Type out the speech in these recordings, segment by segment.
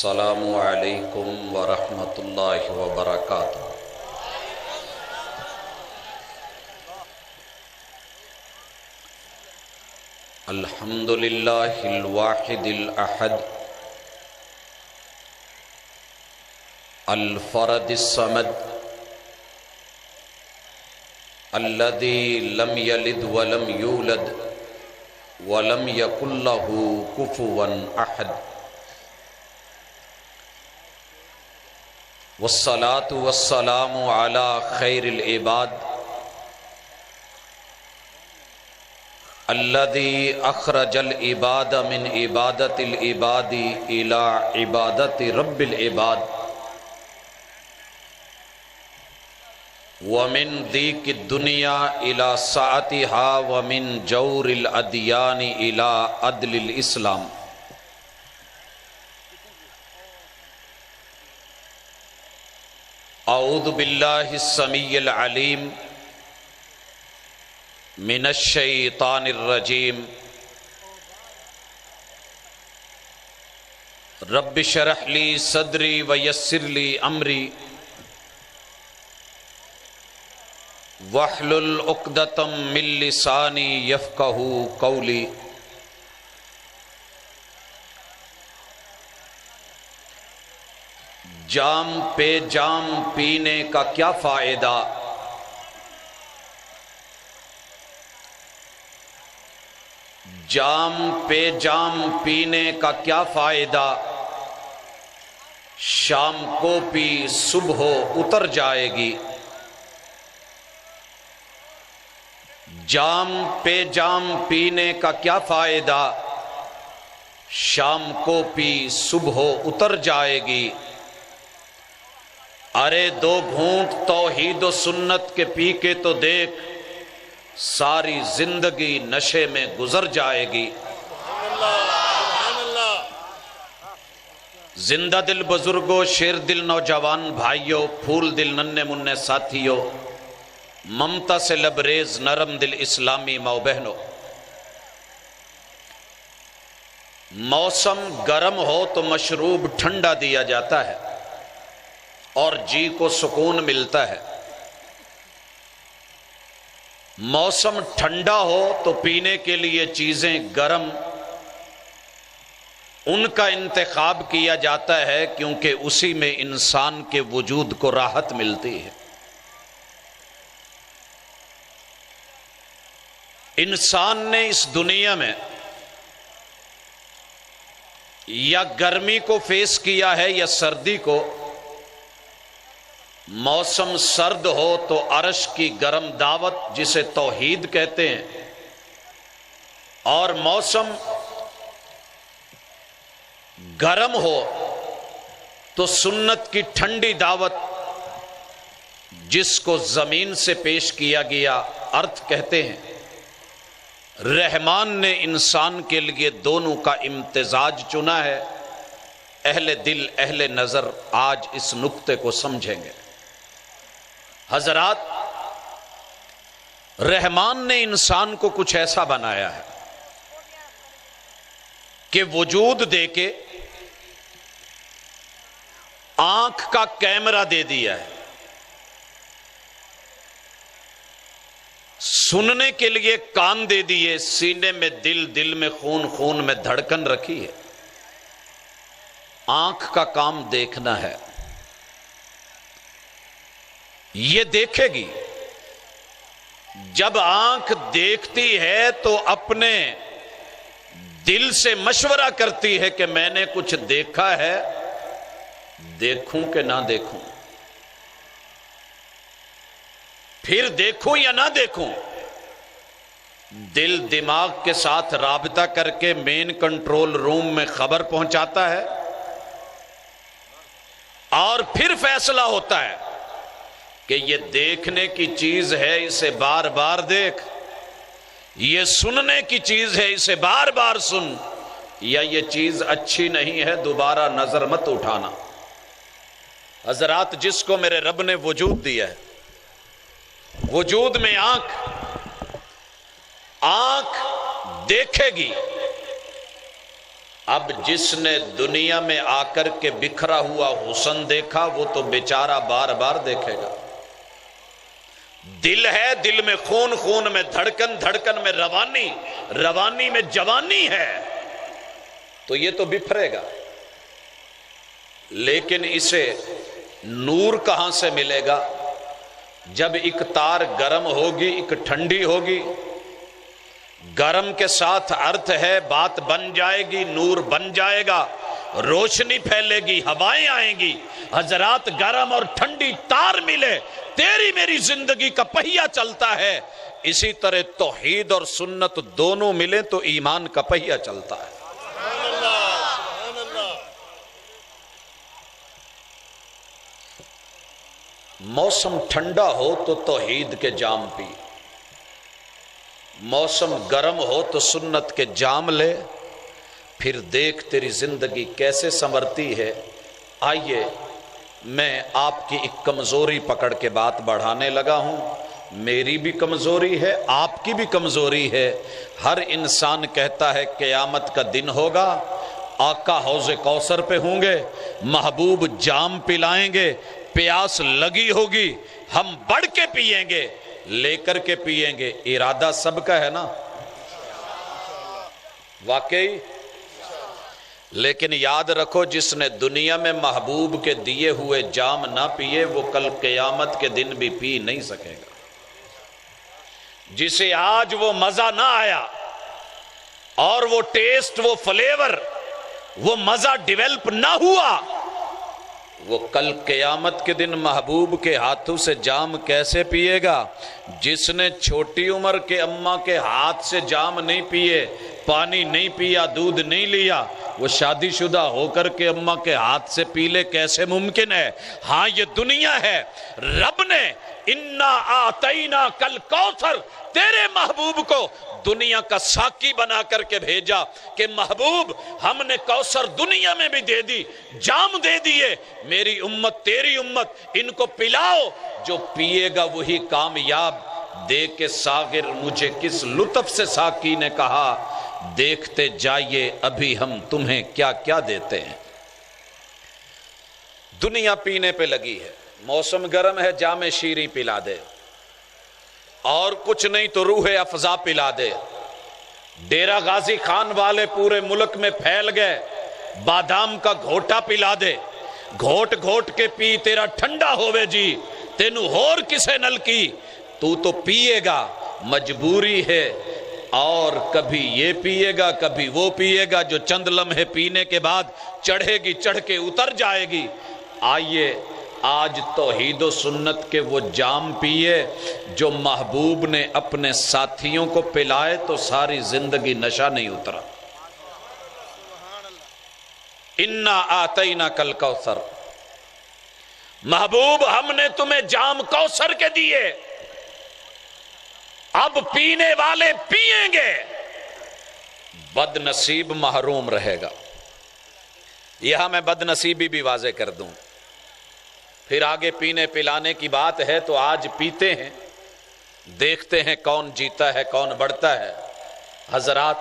السلام علیکم ورحمۃ اللہ وبرکاتہ۔ الحمد للہ الواحد الاحد الفرد الصمد الذي لم يلد ولم يولد ولم يكن له كفوا احد، والصلاة والسلام على خير العباد الذي أخرج العباد من عبادة العباد إلى عبادة رب العباد، ومن ضيق الدنيا إلى سعتها، ومن جور الأديان إلى عدل الإسلام۔ اعوذ باللہ السمیع العلیم من الشیطان الرجیم۔ رب اشرح لی صدری ویسر لی امری واحلل عقدۃ من لسانی یفقہوا قولی۔ جام پہ جام پینے کا کیا فائدہ، جام پہ جام پینے کا کیا فائدہ، شام کو پی صبح اتر جائے گی۔ جام پہ جام پینے کا کیا فائدہ، شام کو پی صبح اتر جائے گی۔ ارے دو گھونٹ توحید و سنت کے پی کے تو دیکھ، ساری زندگی نشے میں گزر جائے گی۔ زندہ دل بزرگوں، شیر دل نوجوان بھائیوں، پھول دل ننھے منھے ساتھیوں، ممتا سے لبریز نرم دل اسلامی ماؤ بہنوں، موسم گرم ہو تو مشروب ٹھنڈا دیا جاتا ہے اور جی کو سکون ملتا ہے، موسم ٹھنڈا ہو تو پینے کے لیے چیزیں گرم ان کا انتخاب کیا جاتا ہے، کیونکہ اسی میں انسان کے وجود کو راحت ملتی ہے۔ انسان نے اس دنیا میں یا گرمی کو فیس کیا ہے یا سردی کو۔ موسم سرد ہو تو عرش کی گرم دعوت جسے توحید کہتے ہیں، اور موسم گرم ہو تو سنت کی ٹھنڈی دعوت جس کو زمین سے پیش کیا گیا ارتھ کہتے ہیں۔ رحمان نے انسان کے لیے دونوں کا امتزاج چنا ہے۔ اہل دل اہل نظر آج اس نقطے کو سمجھیں گے۔ حضرات، رحمان نے انسان کو کچھ ایسا بنایا ہے کہ وجود دے کے آنکھ کا کیمرہ دے دیا ہے، سننے کے لیے کان دے دیے، سینے میں دل، دل میں خون، خون میں دھڑکن رکھی ہے۔ آنکھ کا کام دیکھنا ہے، یہ دیکھے گی۔ جب آنکھ دیکھتی ہے تو اپنے دل سے مشورہ کرتی ہے کہ میں نے کچھ دیکھا ہے، دیکھوں کہ نہ دیکھوں، پھر دیکھوں یا نہ دیکھوں۔ دل دماغ کے ساتھ رابطہ کر کے مین کنٹرول روم میں خبر پہنچاتا ہے، اور پھر فیصلہ ہوتا ہے کہ یہ دیکھنے کی چیز ہے، اسے بار بار دیکھ، یہ سننے کی چیز ہے، اسے بار بار سن، یا یہ چیز اچھی نہیں ہے، دوبارہ نظر مت اٹھانا۔ حضرات، جس کو میرے رب نے وجود دیا ہے، وجود میں آنکھ دیکھے گی، اب جس نے دنیا میں آ کر کے بکھرا ہوا حسن دیکھا وہ تو بیچارہ بار بار دیکھے گا. دل ہے، دل میں خون، خون میں دھڑکن، دھڑکن میں روانی، روانی میں جوانی ہے، تو یہ تو بفرے گا. لیکن اسے نور کہاں سے ملے گا؟ جب ایک تار گرم ہوگی، ایک ٹھنڈی ہوگی. گرم کے ساتھ ارتھ ہے، بات بن جائے گی، نور بن جائے گا، روشنی پھیلے گی، ہوائیں آئیں گی. حضرات گرم اور ٹھنڈی تار ملے، تیری میری زندگی کا پہیہ چلتا ہے. اسی طرح توحید اور سنت دونوں ملے تو ایمان کا پہیہ چلتا ہے. موسم ٹھنڈا ہو تو توحید کے جام پی، موسم گرم ہو تو سنت کے جام لے، پھر دیکھ تیری زندگی کیسے سنورتی ہے. آئیے میں آپ کی ایک کمزوری پکڑ کے بات بڑھانے لگا ہوں. میری بھی کمزوری ہے، آپ کی بھی کمزوری ہے. ہر انسان کہتا ہے قیامت کا دن ہوگا، آقا حوض کوثر پہ ہوں گے، محبوب جام پلائیں گے، پیاس لگی ہوگی، ہم بڑھ کے پیئیں گے، لے کر کے پیئیں گے. ارادہ سب کا ہے نا واقعی. لیکن یاد رکھو جس نے دنیا میں محبوب کے دیے ہوئے جام نہ پیے وہ کل قیامت کے دن بھی پی نہیں سکے گا. جسے آج وہ مزہ نہ آیا اور وہ ٹیسٹ، وہ فلیور، وہ مزہ ڈیولپ نہ ہوا، وہ کل قیامت کے دن محبوب کے ہاتھوں سے جام کیسے پیے گا؟ جس نے چھوٹی عمر کے اماں کے ہاتھ سے جام نہیں پیے، پانی نہیں پیا، دودھ نہیں لیا، وہ شادی شدہ ہو کر کے اماں کے ہاتھ سے پی لے، کیسے ممکن ہے؟ ہاں یہ دنیا ہے. رب نے انا آتینا کل کوثر تیرے محبوب کو دنیا کا ساقی بنا کر کے بھیجا کہ محبوب ہم نے کوثر دنیا میں بھی دے دی، جام دے دیے، میری امت تیری امت ان کو پلاؤ، جو پیے گا وہی کامیاب. دیکھ کے ساغر مجھے کس لطف سے ساقی نے کہا، دیکھتے جائیے ابھی ہم تمہیں کیا کیا دیتے ہیں. دنیا پینے پہ لگی ہے، موسم گرم ہے جام شیریں پلا دے، اور کچھ نہیں تو روح افزا پلا دے. ڈیرہ غازی خان والے پورے ملک میں پھیل گئے، بادام کا گھوٹا پلا دے، گھوٹ گھوٹ کے پی تیرا ٹھنڈا ہوئے جی، تینو ہور کسے نل کی، تو پیے گا، مجبوری ہے. اور کبھی یہ پیے گا کبھی وہ پیے گا، جو چند لمحے پینے کے بعد چڑھے گی، چڑھ کے اتر جائے گی. آئیے آج توحید و سنت کے وہ جام پیے جو محبوب نے اپنے ساتھیوں کو پلائے تو ساری زندگی نشہ نہیں اترا. انا آتینا کل کوثر، محبوب ہم نے تمہیں جام کوثر کے دیے، اب پینے والے پیئیں گے، بد نصیب محروم رہے گا. یہاں میں بد نصیبی بھی واضح کر دوں، پھر آگے پینے پلانے کی بات ہے تو آج پیتے ہیں، دیکھتے ہیں کون جیتا ہے کون بڑھتا ہے. حضرات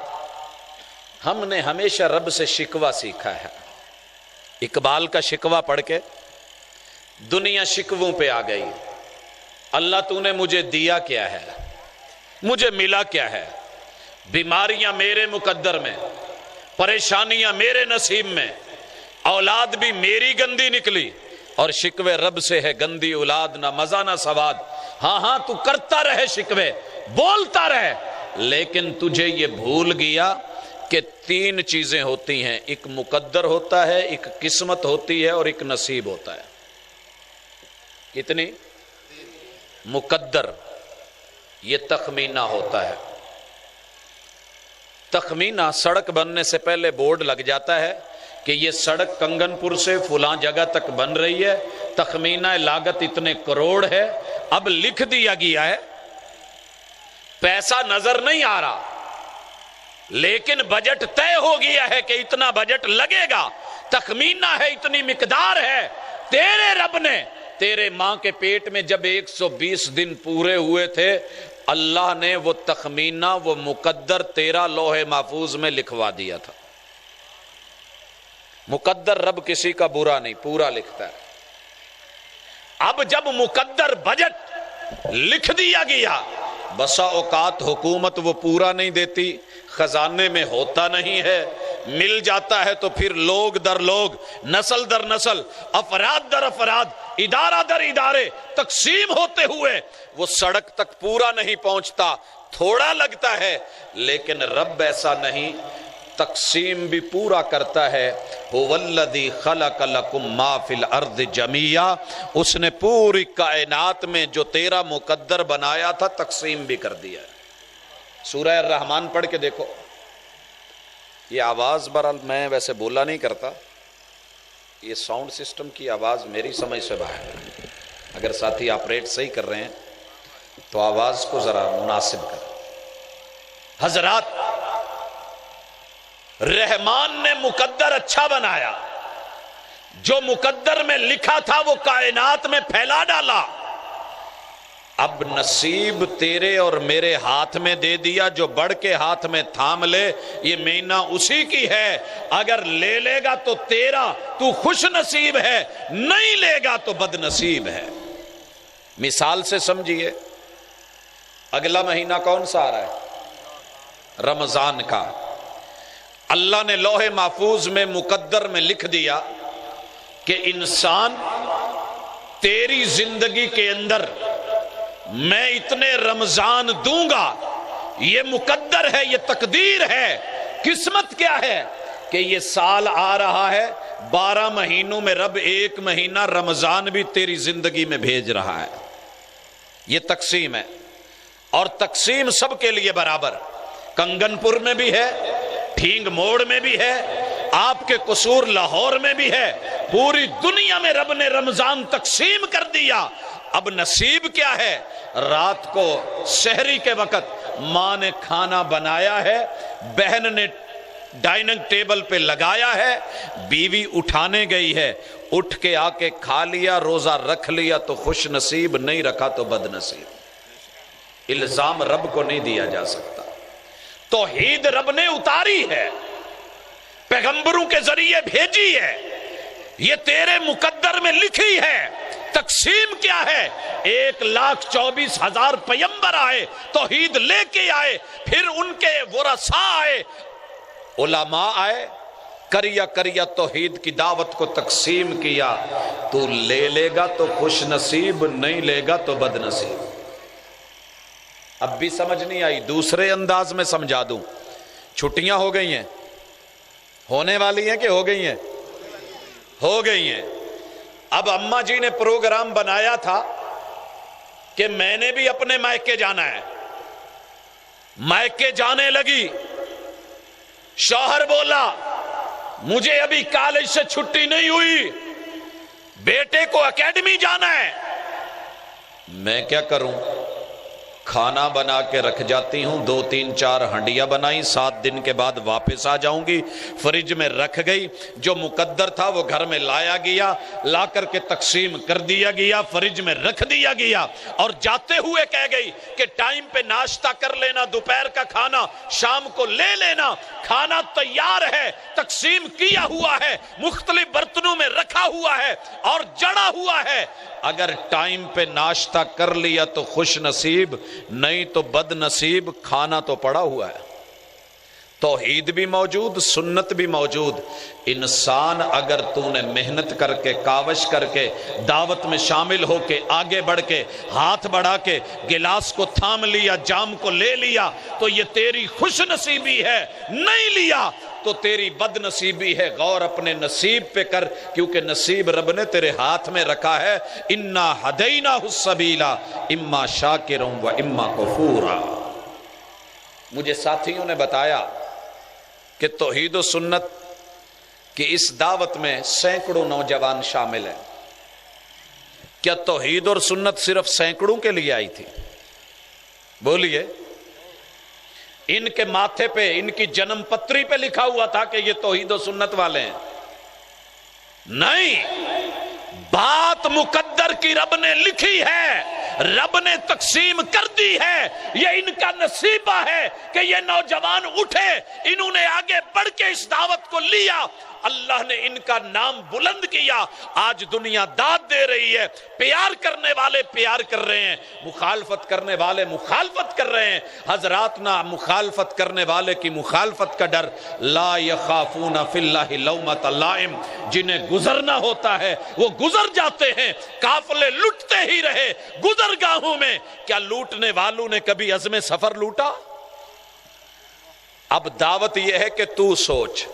ہم نے ہمیشہ رب سے شکوہ سیکھا ہے. اقبال کا شکوہ پڑھ کے دنیا شکووں پہ آ گئی. اللہ تو نے مجھے دیا کیا ہے، مجھے ملا کیا ہے؟ بیماریاں میرے مقدر میں، پریشانیاں میرے نصیب میں، اولاد بھی میری گندی نکلی، اور شکوے رب سے ہے گندی اولاد نہ مزہ نہ سواد. ہاں تو کرتا رہے شکوے، بولتا رہے، لیکن تجھے یہ بھول گیا کہ تین چیزیں ہوتی ہیں، ایک مقدر ہوتا ہے، ایک قسمت ہوتی ہے اور ایک نصیب ہوتا ہے. کتنی؟ مقدر یہ تخمینہ ہوتا ہے. تخمینہ سڑک بننے سے پہلے بورڈ لگ جاتا ہے کہ یہ سڑک کنگن پور سے فلاں جگہ تک بن رہی ہے، تخمینہ لاگت اتنے کروڑ ہے. اب لکھ دیا گیا ہے، پیسہ نظر نہیں آ رہا لیکن بجٹ طے ہو گیا ہے کہ اتنا بجٹ لگے گا، تخمینہ ہے اتنی مقدار ہے. تیرے رب نے تیرے ماں کے پیٹ میں جب 120 دن پورے ہوئے تھے، اللہ نے وہ تخمینہ وہ مقدر تیرا لوح محفوظ میں لکھوا دیا تھا. مقدر رب کسی کا برا نہیں، پورا لکھتا ہے۔ اب جب مقدر بجٹ لکھ دیا گیا، بسا اوقات حکومت وہ پورا نہیں دیتی، خزانے میں ہوتا نہیں ہے، مل جاتا ہے تو پھر لوگ در لوگ، نسل در نسل، افراد در افراد، ادارہ در ادارے تقسیم ہوتے ہوئے وہ سڑک تک پورا نہیں پہنچتا، تھوڑا لگتا ہے۔ لیکن رب ایسا نہیں، تقسیم بھی پورا کرتا ہے۔ هو الذی خلق لکم ما فی الارض جمیعا، اس نے پوری کائنات میں جو تیرا مقدر بنایا تھا تقسیم بھی کر دیا ہے۔ سورہ الرحمن پڑھ کے دیکھو، یہ آواز بہرحال میں ویسے بولا نہیں کرتا، یہ ساؤنڈ سسٹم کی آواز میری سمجھ سے باہر ہے، اگر ساتھی آپریٹ صحیح کر رہے ہیں تو آواز کو ذرا مناسب کر۔ حضرات، رحمان نے مقدر اچھا بنایا، جو مقدر میں لکھا تھا وہ کائنات میں پھیلا ڈالا۔ اب نصیب تیرے اور میرے ہاتھ میں دے دیا، جو بڑھ کے ہاتھ میں تھام لے، یہ مینہ اسی کی ہے۔ اگر لے لے گا تو تیرا، تو خوش نصیب ہے، نہیں لے گا تو بد نصیب ہے۔ مثال سے سمجھیے، اگلا مہینہ کون سا آ رہا ہے؟ رمضان کا۔ اللہ نے لوح محفوظ میں مقدر میں لکھ دیا کہ انسان تیری زندگی کے اندر میں اتنے رمضان دوں گا، یہ مقدر ہے، یہ تقدیر ہے۔ قسمت کیا ہے کہ یہ سال آ رہا ہے، 12 مہینوں میں رب ایک مہینہ رمضان بھی تیری زندگی میں بھیج رہا ہے۔ یہ تقسیم ہے، اور تقسیم سب کے لیے برابر۔ کنگن پور میں بھی ہے، ٹھینگ موڑ میں بھی ہے، آپ کے قصور لاہور میں بھی ہے، پوری دنیا میں رب نے رمضان تقسیم کر دیا۔ اب نصیب کیا ہے؟ رات کو سحری کے وقت ماں نے کھانا بنایا ہے، بہن نے ڈائننگ ٹیبل پہ لگایا ہے، بیوی اٹھانے گئی ہے، اٹھ کے آ کے کھا لیا، روزہ رکھ لیا تو خوش نصیب، نہیں رکھا تو بد نصیب۔ الزام رب کو نہیں دیا جا سکتا۔ توحید رب نے اتاری ہے، پیغمبروں کے ذریعے بھیجی ہے، یہ تیرے مقدر میں لکھی ہے۔ تقسیم کیا ہے؟ 1,24,000 پیغمبر آئے، توحید لے کے آئے، پھر ان کے ورثاء آئے، علماء آئے، کریا کریا توحید کی دعوت کو تقسیم کیا۔ تو لے لے گا تو خوش نصیب، نہیں لے گا تو بد نصیب۔ اب بھی سمجھ نہیں آئی، دوسرے انداز میں سمجھا دوں۔ چھٹیاں ہو گئی ہیں، ہونے والی ہیں کہ ہو گئی ہیں؟ ہو گئی ہیں۔ اب اماں جی نے پروگرام بنایا تھا کہ میں نے بھی اپنے مائکے جانا ہے، مائکے جانے لگی، شوہر بولا مجھے ابھی کالج سے چھٹی نہیں ہوئی، بیٹے کو اکیڈمی جانا ہے۔ میں کیا کروں؟ کھانا بنا کے رکھ جاتی ہوں، 2 3 4 ہنڈیاں بنائی، 7 دن کے بعد واپس آ جاؤں گی، فریج میں رکھ گئی، جو مقدر تھا وہ گھر میں لایا گیا، لا کر کے تقسیم کر دیا گیا، فریج میں رکھ دیا گیا، اور جاتے ہوئے کہہ گئی کہ ٹائم پہ ناشتہ کر لینا، دوپہر کا کھانا شام کو لے لینا، کھانا تیار ہے، تقسیم کیا ہوا ہے، مختلف برتنوں میں رکھا ہوا ہے اور جڑا ہوا ہے۔ اگر ٹائم پہ ناشتہ کر لیا تو خوش نصیب، نہیں تو بد نصیب، کھانا تو پڑا ہوا ہے۔ توحید بھی موجود، سنت بھی موجود۔ انسان اگر تو نے محنت کر کے، کاوش کر کے، دعوت میں شامل ہو کے، آگے بڑھ کے، ہاتھ بڑھا کے گلاس کو تھام لیا، جام کو لے لیا تو یہ تیری خوش نصیبی ہے، نہیں لیا تو تیری بد نصیبی ہے۔ غور اپنے نصیب پہ کر، کیونکہ نصیب رب نے تیرے ہاتھ میں رکھا ہے۔ اِنَّا هَدَيْنَاهُ السَّبِيلَ إِمَّا شَاكِرٌ وَإِمَّا كَفُورًا۔ مجھے ساتھیوں نے بتایا کہ توحید و سنت کی اس دعوت میں سینکڑوں نوجوان شامل ہیں۔ کیا توحید اور سنت صرف سینکڑوں کے لیے آئی تھی؟ بولیے۔ ان کے ماتھے پہ، ان کی جنم پتری پہ لکھا ہوا تھا کہ یہ توحید و سنت والے ہیں؟ نہیں، بات مقدر کی رب نے لکھی ہے، رب نے تقسیم کر دی ہے، یہ ان کا نصیبہ ہے کہ یہ نوجوان اٹھے، انہوں نے آگے بڑھ کے اس دعوت کو لیا اللہ نے ان کا نام بلند کیا، آج دنیا داد دے رہی ہے۔ پیار کرنے والے پیار کر رہے ہیں، مخالفت کرنے والے مخالفت کر رہے ہیں۔ حضرات نہ مخالفت کرنے والے کی مخالفت کا ڈر، لا یخافون فی اللہ لومۃ لائم، جنہیں گزرنا ہوتا ہے وہ گزر جاتے ہیں، قافلے لٹتے ہی رہے گزرگاہوں میں۔ کیا لوٹنے والوں نے کبھی عزم سفر لوٹا؟ اب دعوت یہ ہے کہ تو سوچ،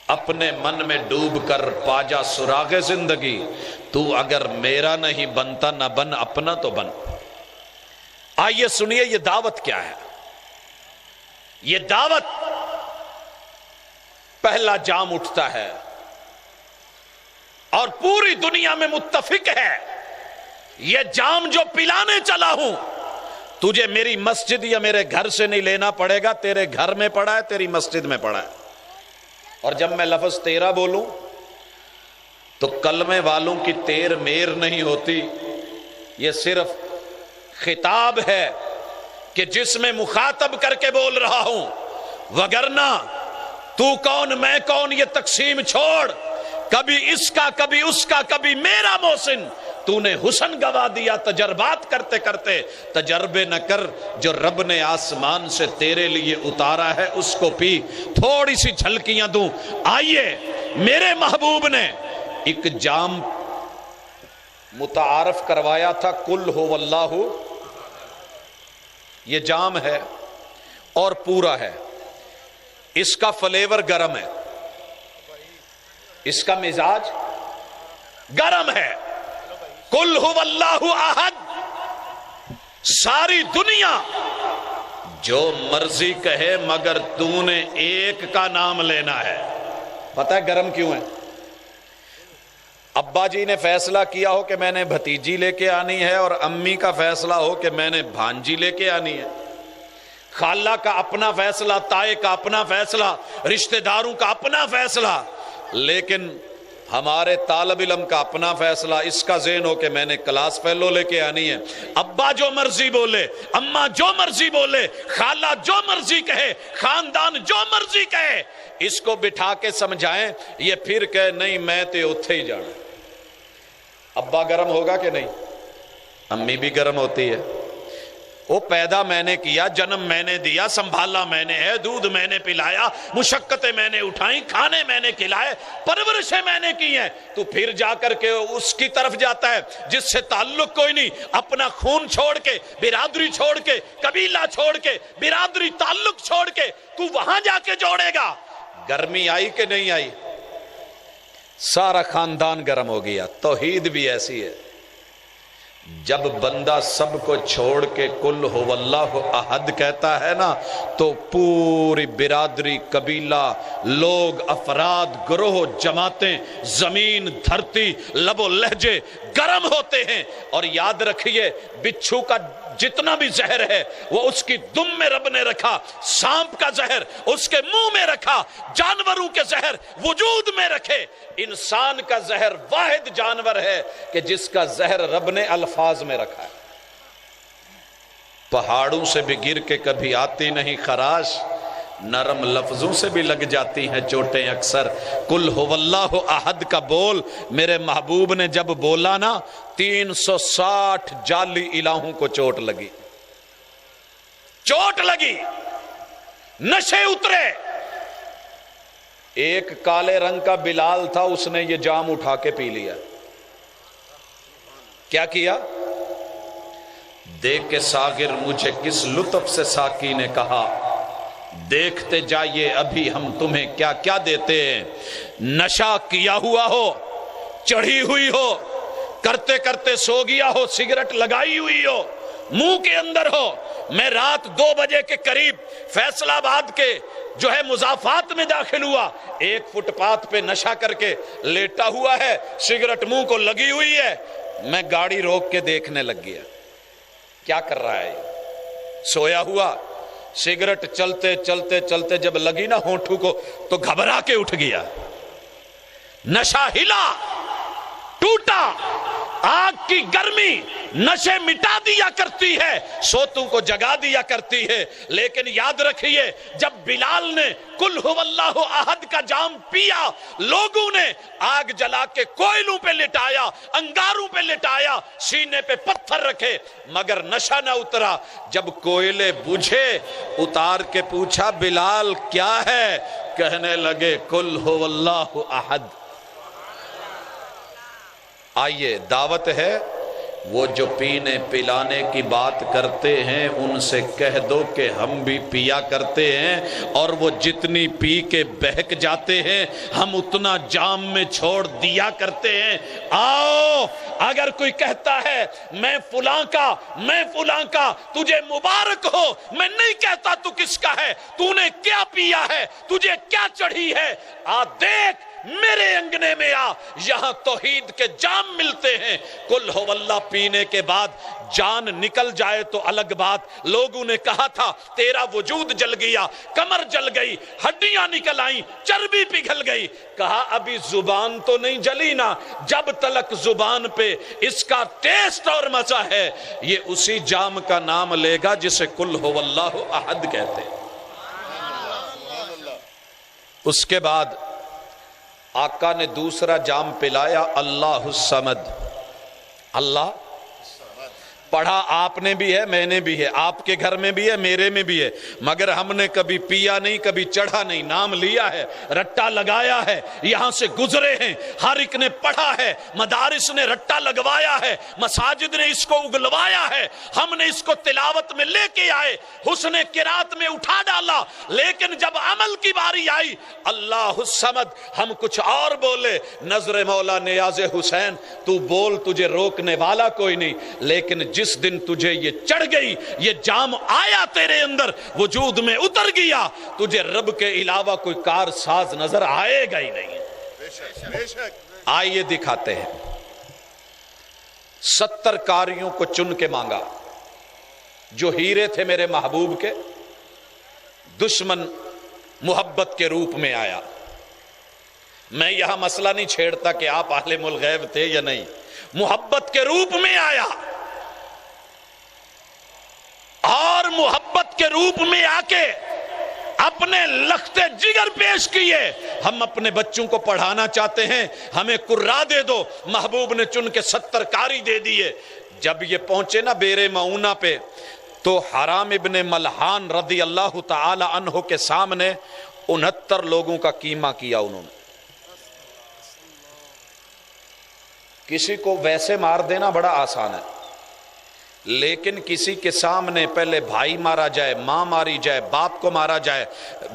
اپنے من میں ڈوب کر پا جا سراغ زندگی، تو اگر میرا نہیں بنتا نہ بن، اپنا تو بن۔ آئیے سنیے یہ دعوت کیا ہے۔ یہ دعوت، پہلا جام اٹھتا ہے اور پوری دنیا میں متفق ہے، یہ جام جو پلانے چلا ہوں تجھے میری مسجد یا میرے گھر سے نہیں لینا پڑے گا، تیرے گھر میں پڑا ہے، تیری مسجد میں پڑا ہے۔ اور جب میں لفظ تیرا بولوں تو کلمے والوں کی تیر میر نہیں ہوتی، یہ صرف خطاب ہے کہ جس میں مخاطب کر کے بول رہا ہوں، وگرنہ تو کون میں کون یہ تقسیم چھوڑ، کبھی اس کا کبھی اس کا کبھی میرا محسن، تو نے حسن گوا دیا تجربات کرتے کرتے۔ تجربے نہ کر، جو رب نے آسمان سے تیرے لیے اتارا ہے اس کو پی۔ تھوڑی سی جھلکیاں دوں، آئیے میرے محبوب نے ایک جام متعارف کروایا تھا، قل هو اللہ، یہ جام ہے اور پورا ہے، اس کا فلیور گرم ہے، اس کا مزاج گرم ہے۔ قل هو اللہ احد، ساری دنیا جو مرضی کہے مگر تو نے ایک کا نام لینا ہے۔ پتہ ہے گرم کیوں ہے؟ ابا جی نے فیصلہ کیا ہو کہ میں نے بھتیجی لے کے آنی ہے، اور امی کا فیصلہ ہو کہ میں نے بھانجی لے کے آنی ہے، خالہ کا اپنا فیصلہ، تائے کا اپنا فیصلہ، رشتہ داروں کا اپنا فیصلہ، لیکن ہمارے طالب علم کا اپنا فیصلہ، اس کا ذہن ہو کہ میں نے کلاس فیلو لے کے آنی ہے۔ ابا جو مرضی بولے، اماں جو مرضی بولے، خالہ جو مرضی کہے، خاندان جو مرضی کہے، اس کو بٹھا کے سمجھائیں، یہ پھر کہے نہیں میں تو اتھے ہی جانا۔ ابا گرم ہوگا کہ نہیں؟ امی بھی گرم ہوتی ہے۔ وہ پیدا میں نے کیا، جنم میں نے دیا، سنبھالا میں نے ہے، دودھ میں نے پلایا، مشقتیں میں نے اٹھائیں، کھانے میں نے کھلائے، پرورشیں میں نے کی ہیں۔ تو پھر جا کر کے اس کی طرف جاتا ہے جس سے تعلق کوئی نہیں، اپنا خون چھوڑ کے، برادری چھوڑ کے، قبیلہ چھوڑ کے، برادری تعلق چھوڑ کے تو وہاں جا کے جوڑے گا۔ گرمی آئی کہ نہیں آئی؟ سارا خاندان گرم ہو گیا۔ توحید بھی ایسی ہے، جب بندہ سب کو چھوڑ کے قل هو اللہ احد کہتا ہے نا، تو پوری برادری، قبیلہ، لوگ، افراد، گروہ، جماعتیں، زمین، دھرتی، لب و لہجے گرم ہوتے ہیں۔ اور یاد رکھیے، بچھو کا جتنا بھی زہر ہے وہ اس کی دم میں رب نے رکھا، سانپ کا زہر اس کے منہ میں رکھا، جانوروں کے زہر وجود میں رکھے۔ انسان کا زہر واحد جانور ہے کہ جس کا زہر رب نے الفاظ میں رکھا ہے۔ پہاڑوں سے بھی گر کے کبھی آتی نہیں خراش، نرم لفظوں سے بھی لگ جاتی ہیں چوٹیں اکثر۔ قل هو اللہ احد کا بول میرے محبوب نے جب بولا نا، 360 جعلی الہوں کو چوٹ لگی، چوٹ لگی، نشے اترے۔ ایک کالے رنگ کا بلال تھا، اس نے یہ جام اٹھا کے پی لیا۔ کیا کیا؟ دیکھ کے ساغر مجھے کس لطف سے ساقی نے کہا، دیکھتے جائیے ابھی ہم تمہیں کیا کیا دیتے ہیں۔ نشہ کیا ہوا ہو، چڑھی ہوئی ہو، کرتے کرتے سو گیا ہو، سگریٹ لگائی ہوئی ہو، منہ کے اندر ہو، میں رات 2 بجے کے قریب فیصل آباد کے جو ہے مضافات میں داخل ہوا، ایک فٹ پاتھ پہ نشہ کر کے لیٹا ہوا ہے، سگریٹ منہ کو لگی ہوئی ہے، میں گاڑی روک کے دیکھنے لگ گیا کیا کر رہا ہے۔ سویا ہوا، سگریٹ چلتے چلتے چلتے جب لگی نا ہونٹوں کو تو گھبرا کے اٹھ گیا، نشہ ہلا، ٹوٹا، آگ کی گرمی نشے مٹا دیا کرتی ہے، سوتوں کو جگا دیا کرتی ہے، لیکن یاد رکھیے جب بلال نے قل هو اللہ احد کا جام پیا، لوگوں نے آگ جلا کے کوئلوں پہ لٹایا، انگاروں پہ لٹایا، سینے پہ پتھر رکھے، مگر نشہ نہ اترا۔ جب کوئلے بجھے اتار کے پوچھا بلال کیا ہے؟ کہنے لگے قل هو اللہ احد۔ آئیے دعوت ہے، وہ جو پینے پلانے کی بات کرتے ہیں ان سے کہہ دو کہ ہم بھی پیا کرتے ہیں، اور وہ جتنی پی کے بہک جاتے ہیں ہم اتنا جام میں چھوڑ دیا کرتے ہیں۔ آؤ، اگر کوئی کہتا ہے میں فلاں کا تجھے مبارک ہو، میں نہیں کہتا تو کس کا ہے، تو نے کیا پیا ہے، تجھے کیا چڑھی ہے، آ دیکھ میرے انگنے میں آ، یہاں توحید کے جام ملتے ہیں۔ قل ہو اللہ پینے کے بعد جان نکل جائے تو الگ بات۔ لوگوں نے کہا تھا تیرا وجود جل گیا، کمر جل گئی، ہڈیاں نکل آئیں، چربی پگھل گئی۔ کہا ابھی زبان تو نہیں جلی نا، جب تلک زبان پہ اس کا ٹیسٹ اور مزہ ہے یہ اسی جام کا نام لے گا جسے قل ہو اللہ احد کہتے ہیں۔ اس کے بعد آقا نے دوسرا جام پلایا اللہ الصمد۔ اللہ پڑھا آپ نے بھی ہے، میں نے بھی ہے، آپ کے گھر میں بھی ہے، میرے میں بھی ہے، مگر ہم نے کبھی پیا نہیں، کبھی چڑھا نہیں، نام لیا ہے، رٹا لگایا ہے، یہاں سے گزرے ہیں، ہر ایک نے پڑھا ہے، مدارس نے رٹا لگوایا ہے، مساجد نے اس کو اگلوایا ہے، ہم نے اس کو تلاوت میں لے کے آئے، حسن قرات میں اٹھا ڈالا، لیکن جب عمل کی باری آئی اللہ الصمد ہم کچھ اور بولے۔ نظر مولا نیاز حسین تو بول، تجھے روکنے والا کوئی نہیں، لیکن جس دن تجھے یہ چڑھ گئی، یہ جام آیا تیرے اندر، وجود میں اتر گیا، تجھے رب کے علاوہ کوئی کار ساز نظر آئے گا ہی نہیں۔ آئیے دکھاتے ہیں۔ 70 کاریوں کو چن کے مانگا، جو ہیرے تھے میرے محبوب کے، دشمن محبت کے روپ میں آیا۔ میں یہاں مسئلہ نہیں چھیڑتا کہ آپ عالم الغیب تھے یا نہیں، محبت کے روپ میں آیا، اور محبت کے روپ میں آ کے اپنے لخت جگر پیش کیے۔ ہم اپنے بچوں کو پڑھانا چاہتے ہیں، ہمیں قرآ دے دو، محبوب نے چن کے 70 کاری دے دیے۔ جب یہ پہنچے نا بیر معونہ پہ تو حرام ابن ملحان رضی اللہ تعالی عنہ کے سامنے 69 لوگوں کا قیمہ کیا انہوں نے۔ کسی کو ویسے مار دینا بڑا آسان ہے، لیکن کسی کے سامنے پہلے بھائی مارا جائے، ماں ماری جائے، باپ کو مارا جائے،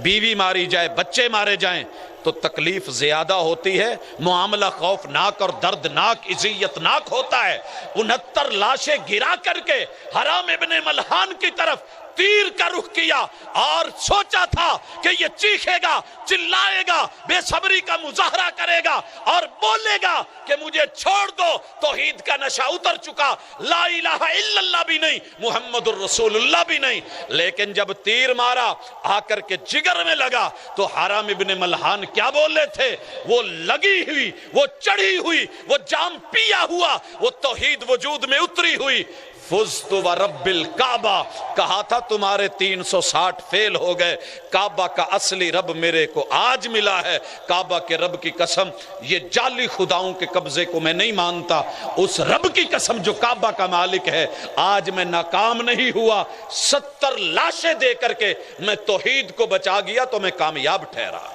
بیوی ماری جائے، بچے مارے جائیں تو تکلیف زیادہ ہوتی ہے، معاملہ خوفناک اور دردناک، اذیتناک ہوتا ہے۔ 69 لاشیں گرا کر کے حرام ابن ملحان کی طرف تیر کا رخ کیا اور سوچا تھا کہ یہ چیخے گا، چلائے گا، بے صبری کا مظاہرہ کرے گا اور بولے گا کہ مجھے چھوڑ دو، توحید کا نشہ اتر چکا، لا الہ الا اللہ بھی نہیں، محمد الرسول اللہ بھی نہیں، لیکن جب تیر مارا آ کر کے جگر میں لگا تو حرام ابن ملحان کیا بولے تھے؟ وہ لگی ہوئی، وہ چڑھی ہوئی، وہ جام پیا ہوا، وہ توحید وجود میں اتری ہوئی۔ فزت ورب الکعبہ، کہا تھا تمہارے 360 فیل ہو گئے، کعبہ کا اصلی رب میرے کو آج ملا ہے۔ کعبہ کے رب کی قسم، یہ جعلی خداؤں کے قبضے کو میں نہیں مانتا، اس رب کی قسم جو کعبہ کا مالک ہے، آج میں ناکام نہیں ہوا۔ 70 لاشیں دے کر کے میں توحید کو بچا گیا تو میں کامیاب ٹھہرا۔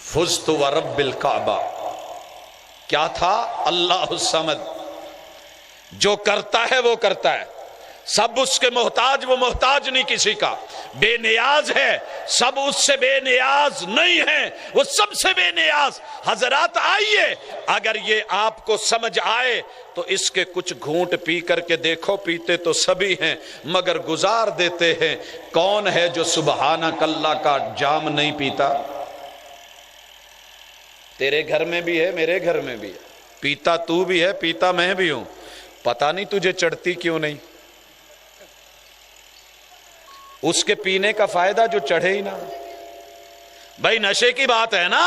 فزت ورب الکعبہ کیا تھا؟ اللہ الصمد، جو کرتا ہے وہ کرتا ہے، سب اس کے محتاج، وہ محتاج نہیں کسی کا، بے نیاز ہے، سب اس سے بے نیاز نہیں ہیں، وہ سب سے بے نیاز۔ حضرات آئیے، اگر یہ آپ کو سمجھ آئے تو اس کے کچھ گھونٹ پی کر کے دیکھو، پیتے تو سبھی ہیں مگر گزار دیتے ہیں۔ کون ہے جو سبحانک اللہ کا جام نہیں پیتا؟ تیرے گھر میں بھی ہے، میرے گھر میں بھی ہے، پیتا تو بھی ہے، پیتا میں بھی ہوں، پتہ نہیں تجھے چڑھتی کیوں نہیں؟ اس کے پینے کا فائدہ جو چڑھے ہی نہ۔ بھائی نشے کی بات ہے نا،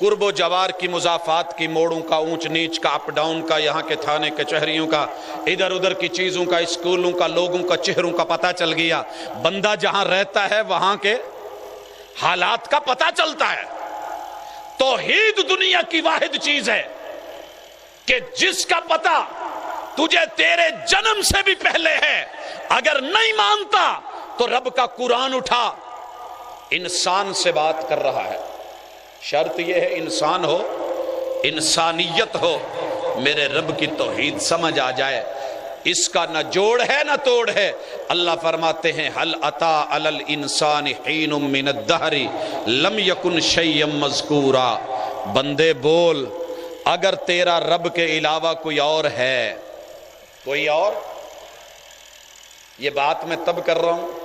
قرب و جوار کی مضافات کی، موڑوں کا، اونچ نیچ کا، اپ ڈاؤن کا، یہاں کے تھانے کچہریوں کا، ادھر ادھر کی چیزوں کا، اسکولوں کا، لوگوں کا، چہروں کا پتہ چل گیا۔ بندہ جہاں رہتا ہے وہاں کے حالات کا پتہ چلتا ہے۔ توحید دنیا کی واحد چیز ہے کہ جس کا پتہ تجھے تیرے جنم سے بھی پہلے ہے۔ اگر نہیں مانتا تو رب کا قرآن اٹھا، انسان سے بات کر رہا ہے۔ شرط یہ ہے انسان ہو، انسانیت ہو، میرے رب کی توحید سمجھ آ جائے۔ اس کا نہ جوڑ ہے نہ توڑ ہے۔ اللہ فرماتے ہیں هل اتی علی الانسان حین من الدہر لم یکن شیئا مذکورا۔ بندے بول، اگر تیرا رب کے علاوہ کوئی اور ہے، کوئی اور، یہ بات میں تب کر رہا ہوں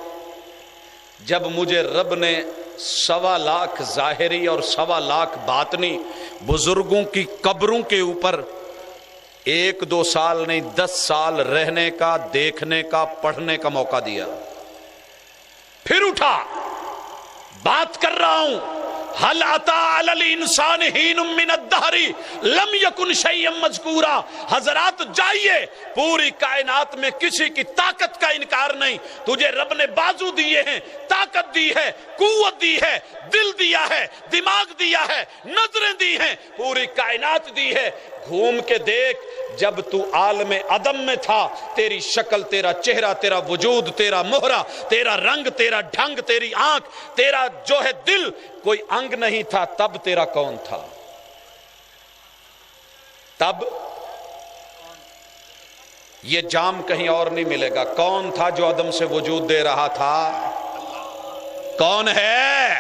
جب مجھے رب نے 1.25 لاکھ ظاہری اور 1.25 لاکھ باطنی بزرگوں کی قبروں کے اوپر 1-2 سال نہیں 10 سال رہنے کا، دیکھنے کا، پڑھنے کا موقع دیا۔ پھر اٹھا، بات کر رہا ہوں هل اتی علی الانسان حین من الدہر لم یکن شیئا مذکورا۔ حضرات جائیے، پوری کائنات میں کسی کی طاقت کا انکار نہیں۔ تجھے رب نے بازو دیے ہیں، طاقت دی ہے، قوت دی ہے، دل دیا ہے، دماغ دیا ہے، نظریں دی ہیں، پوری کائنات دی ہے۔ گھوم کے دیکھ، جب تو عالم عدم میں تھا، تیری شکل، تیرا چہرہ، تیرا وجود، تیرا مہرہ، تیرا رنگ، تیرا ڈھنگ، تیری آنکھ، تیرا جو ہے دل، کوئی انگ نہیں تھا، تب تیرا کون تھا؟ تب یہ جام کہیں اور نہیں ملے گا۔ کون تھا جو عدم سے وجود دے رہا تھا؟ کون ہے؟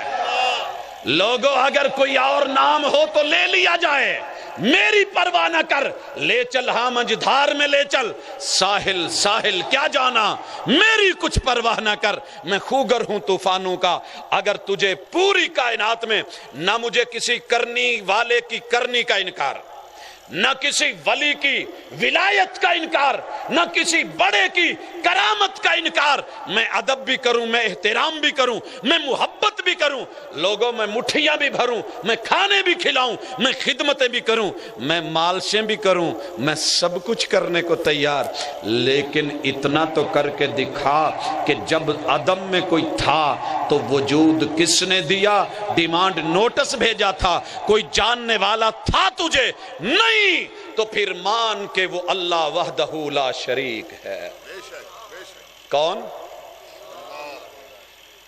لوگو اگر کوئی اور نام ہو تو لے لیا جائے، میری پرواہ نہ کر، لے چل ہاں منجدھار میں لے چل، ساحل ساحل کیا جانا، میری کچھ پرواہ نہ کر، میں خوگر ہوں طوفانوں کا۔ اگر تجھے پوری کائنات میں نہ مجھے کسی کرنی والے کی کرنی کا انکار، نہ کسی ولی کی ولایت کا انکار، نہ کسی بڑے کی کرامت کا انکار، میں ادب بھی کروں، میں احترام بھی کروں، میں محبت بھی کروں، لوگوں میں مٹھیاں بھی بھروں، میں کھانے بھی کھلاؤں، میں خدمتیں بھی کروں، میں مالشیں بھی کروں، میں سب کچھ کرنے کو تیار، لیکن اتنا تو کر کے دکھا کہ جب عدم میں کوئی تھا تو وجود کس نے دیا؟ ڈیمانڈ نوٹس بھیجا تھا، کوئی جاننے والا تھا تجھے؟ نہیں، تو پھر مان کہ وہ اللہ وحدہ لا شریک ہے۔ کون؟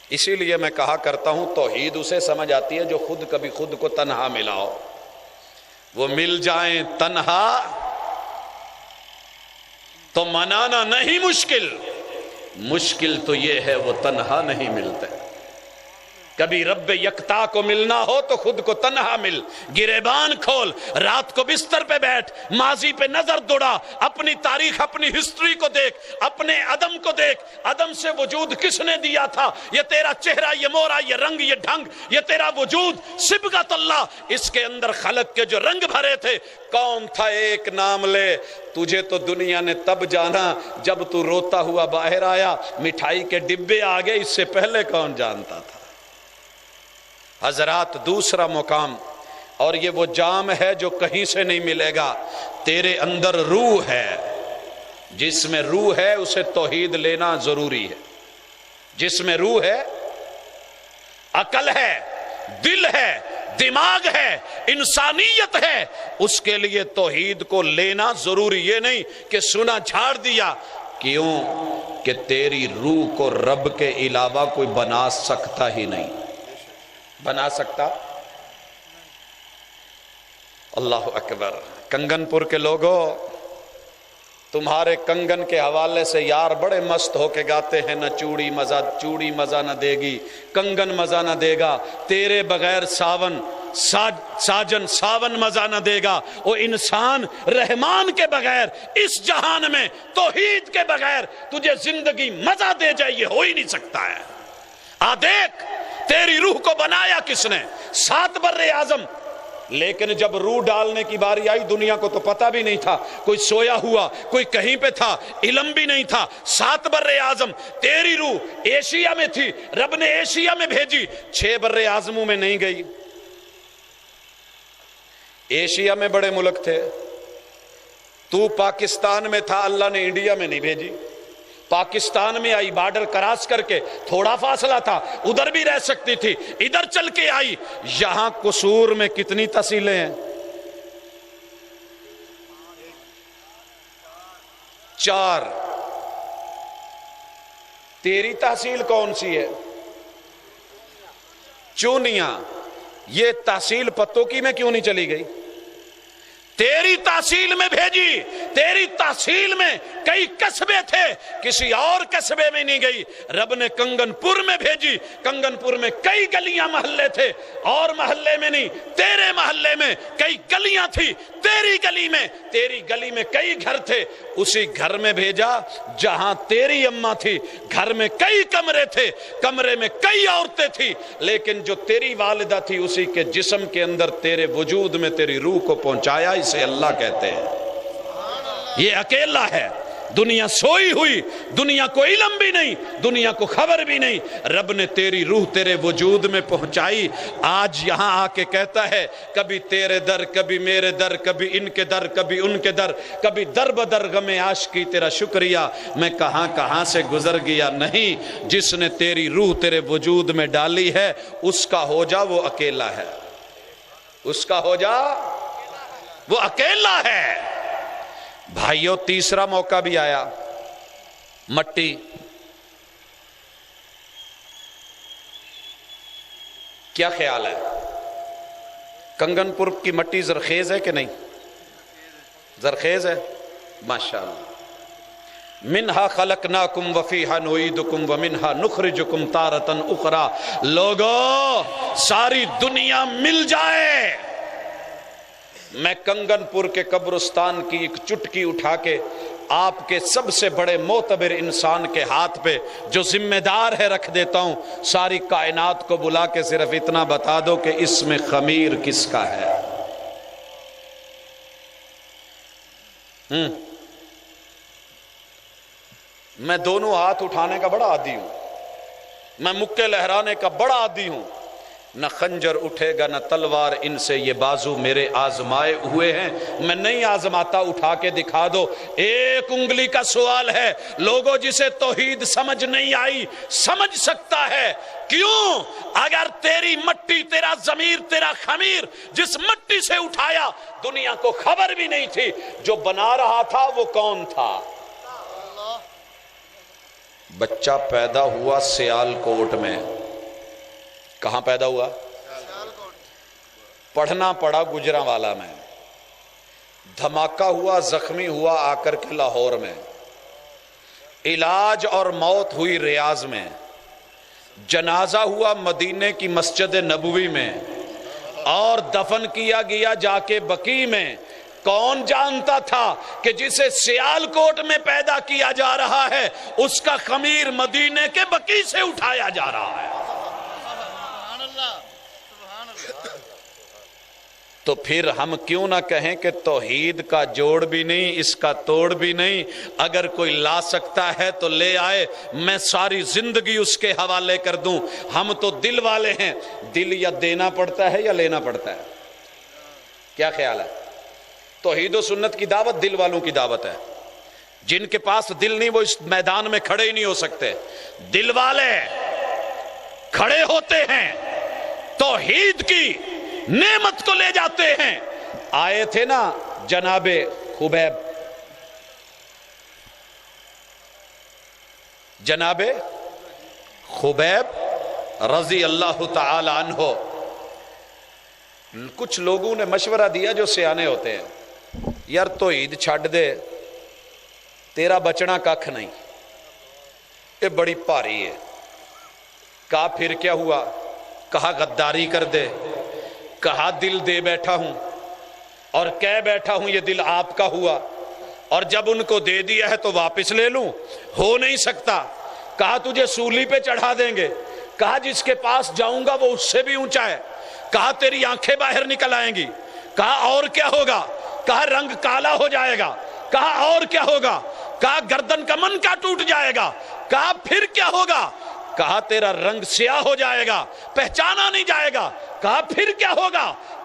اسی لیے میں کہا کرتا ہوں توحید اسے سمجھ آتی ہے جو خود کبھی خود کو تنہا ملا ہو۔ وہ مل جائیں تنہا تو منانا نہیں مشکل، مشکل تو یہ ہے وہ تنہا نہیں ملتے۔ کبھی رب یکتا کو ملنا ہو تو خود کو تنہا مل، گریبان کھول، رات کو بستر پہ بیٹھ، ماضی پہ نظر دوڑا، اپنی تاریخ، اپنی ہسٹری کو دیکھ، اپنے عدم کو دیکھ، عدم سے وجود کس نے دیا تھا؟ یہ تیرا چہرہ، یہ مورا، یہ رنگ، یہ ڈھنگ، یہ تیرا وجود، صبغت اللہ، اس کے اندر خلق کے جو رنگ بھرے تھے، کون تھا؟ ایک نام لے۔ تجھے تو دنیا نے تب جانا جب تو روتا ہوا باہر آیا، مٹھائی کے ڈبے آگے، اس سے پہلے کون جانتا تھا؟ حضرات دوسرا مقام، اور یہ وہ جام ہے جو کہیں سے نہیں ملے گا۔ تیرے اندر روح ہے، جس میں روح ہے اسے توحید لینا ضروری ہے۔ جس میں روح ہے، عقل ہے، دل ہے، دماغ ہے، انسانیت ہے، اس کے لیے توحید کو لینا ضروری۔ یہ نہیں کہ سنا جھاڑ دیا۔ کیوں؟ کہ تیری روح کو رب کے علاوہ کوئی بنا سکتا ہی نہیں۔ بنا سکتا؟ اللہ اکبر۔ کنگن پور کے لوگوں، تمہارے کنگن کے حوالے سے یار بڑے مست ہو کے گاتے ہیں، نہ چوڑی مزہ نہ دے گی، کنگن مزہ نہ دے گا، تیرے بغیر ساجن ساون مزہ نہ دے گا۔ وہ انسان رحمان کے بغیر اس جہان میں توحید کے بغیر تجھے زندگی مزہ دے جائے، یہ ہو ہی نہیں سکتا ہے۔ دیکھ تیری روح کو بنایا کس نے؟ 7 بر اعظم، لیکن جب روح ڈالنے کی باری آئی دنیا کو تو پتہ بھی نہیں تھا، کوئی سویا ہوا، کوئی کہیں پہ تھا، علم بھی نہیں تھا۔ 7 بر اعظم، تیری روح ایشیا میں تھی، رب نے ایشیا میں بھیجی، 6 بر اعظموں میں نہیں گئی۔ ایشیا میں بڑے ملک تھے، تو پاکستان میں تھا، اللہ نے انڈیا میں نہیں بھیجی، پاکستان میں آئی، بارڈر کراس کر کے، تھوڑا فاصلہ تھا، ادھر بھی رہ سکتی تھی، ادھر چل کے آئی۔ یہاں قصور میں کتنی تحصیلیں ہیں؟ 4۔ تیری تحصیل کون سی ہے؟ چونیاں۔ یہ تحصیل پتوں کی میں کیوں نہیں چلی گئی؟ تیری تحصیل میں بھیجی، تیری تحصیل میں کئی قصبے تھے، کسی اور قصبے میں نہیں گئی۔ رب نے کنگن پور میں بھیجی، کنگن پور میں کئی گلیاں محلے تھے، اور محلے میں نہیں، تیرے محلے میں کئی گلیاں تھی، تیری گلی میں کئی گھر تھے، اسی گھر میں بھیجا جہاں تیری اماں تھی۔ گھر میں کئی کمرے تھے، کمرے میں کئی عورتیں تھی، لیکن جو تیری والدہ تھی اسی کے جسم کے اندر تیرے وجود میں تیری روح کو پہنچایا، اسے اللہ کہتے ہیں۔ یہ اکیلا ہے، دنیا سوئی ہوئی، دنیا کو علم بھی نہیں، دنیا کو خبر بھی نہیں، رب نے تیری روح تیرے وجود میں پہنچائی۔ آج یہاں آ کے کہتا ہے کبھی تیرے در، کبھی میرے در، کبھی ان کے در، کبھی ان کے در، کبھی در بدر غم عاشقی تیرا شکریہ، میں کہاں کہاں سے گزر گیا۔ نہیں، جس نے تیری روح تیرے وجود میں ڈالی ہے اس کا ہو جا، وہ اکیلا ہے، اس کا ہو جا، وہ اکیلا ہے۔ بھائیو، تیسرا موقع بھی آیا، مٹی۔ کیا خیال ہے، کنگن پور کی مٹی زرخیز ہے کہ نہیں؟ زرخیز ہے، ماشاءاللہ۔ منہا خلقناکم وفیہا نعیدکم ومنہا نخرجکم تارۃ اخری۔ لوگو، ساری دنیا مل جائے، میں کنگن پور کے قبرستان کی ایک چٹکی اٹھا کے آپ کے سب سے بڑے معتبر انسان کے ہاتھ پہ جو ذمہ دار ہے رکھ دیتا ہوں۔ ساری کائنات کو بلا کے صرف اتنا بتا دو کہ اس میں خمیر کس کا ہے۔ میں دونوں ہاتھ اٹھانے کا بڑا عادی ہوں، میں مکے لہرانے کا بڑا عادی ہوں۔ نہ خنجر اٹھے گا نہ تلوار ان سے، یہ بازو میرے آزمائے ہوئے ہیں، میں نہیں آزماتا، اٹھا کے دکھا دو۔ ایک انگلی کا سوال ہے، لوگوں جسے توحید سمجھ نہیں آئی سمجھ سکتا ہے۔ کیوں؟ اگر تیری مٹی، تیرا ضمیر، تیرا خمیر جس مٹی سے اٹھایا، دنیا کو خبر بھی نہیں تھی، جو بنا رہا تھا وہ کون تھا؟ بچہ پیدا ہوا سیالکوٹ میں۔ کہاں پیدا ہوا؟ پڑھنا پڑا گجرانوالہ میں، دھماکہ ہوا، زخمی ہوا آ کر کے لاہور میں، علاج اور موت ہوئی ریاض میں، جنازہ ہوا مدینے کی مسجد نبوی میں، اور دفن کیا گیا جا کے بقیع میں۔ کون جانتا تھا کہ جسے سیالکوٹ میں پیدا کیا جا رہا ہے اس کا خمیر مدینے کے بقیع سے اٹھایا جا رہا ہے؟ تو پھر ہم کیوں نہ کہیں کہ توحید کا جوڑ بھی نہیں، اس کا توڑ بھی نہیں، اگر کوئی لا سکتا ہے تو لے آئے، میں ساری زندگی اس کے حوالے کر دوں۔ ہم تو دل والے ہیں، دل یا دینا پڑتا ہے یا لینا پڑتا ہے؟ کیا خیال ہے؟ توحید و سنت کی دعوت دل والوں کی دعوت ہے، جن کے پاس دل نہیں وہ اس میدان میں کھڑے ہی نہیں ہو سکتے۔ دل والے کھڑے ہوتے ہیں، توحید کی نعمت کو لے جاتے ہیں۔ آئے تھے نا جناب خبیب، جناب خبیب رضی اللہ تعالی عنہ، کچھ لوگوں نے مشورہ دیا جو سیانے ہوتے ہیں، یار توحید چھڈ دے، تیرا بچنا ککھ نہیں، یہ بڑی بھاری ہے۔ کہا پھر کیا ہوا؟ کہا غداری کر دے، کہا دل دے بیٹھا ہوں اور کہہ بیٹھا ہوں یہ دل آپ کا ہوا، اور جب ان کو دے دیا ہے تو واپس لے لوں، ہو نہیں سکتا۔ کہا تجھے سولی پہ چڑھا دیں گے، کہا جس کے پاس جاؤں گا وہ اس سے بھی اونچا ہے، کہا تیری آنکھیں باہر نکل آئیں گی، کہا اور کیا ہوگا؟ کہا رنگ کالا ہو جائے گا، کہا اور کیا ہوگا؟ کہا گردن کا منکا ٹوٹ جائے گا، کہا پھر کیا ہوگا؟ کہا تیرا رنگ سیاہ ہو جائے گا، پہچانا نہیں جائے گا، کہا پھر کیا ہوگا؟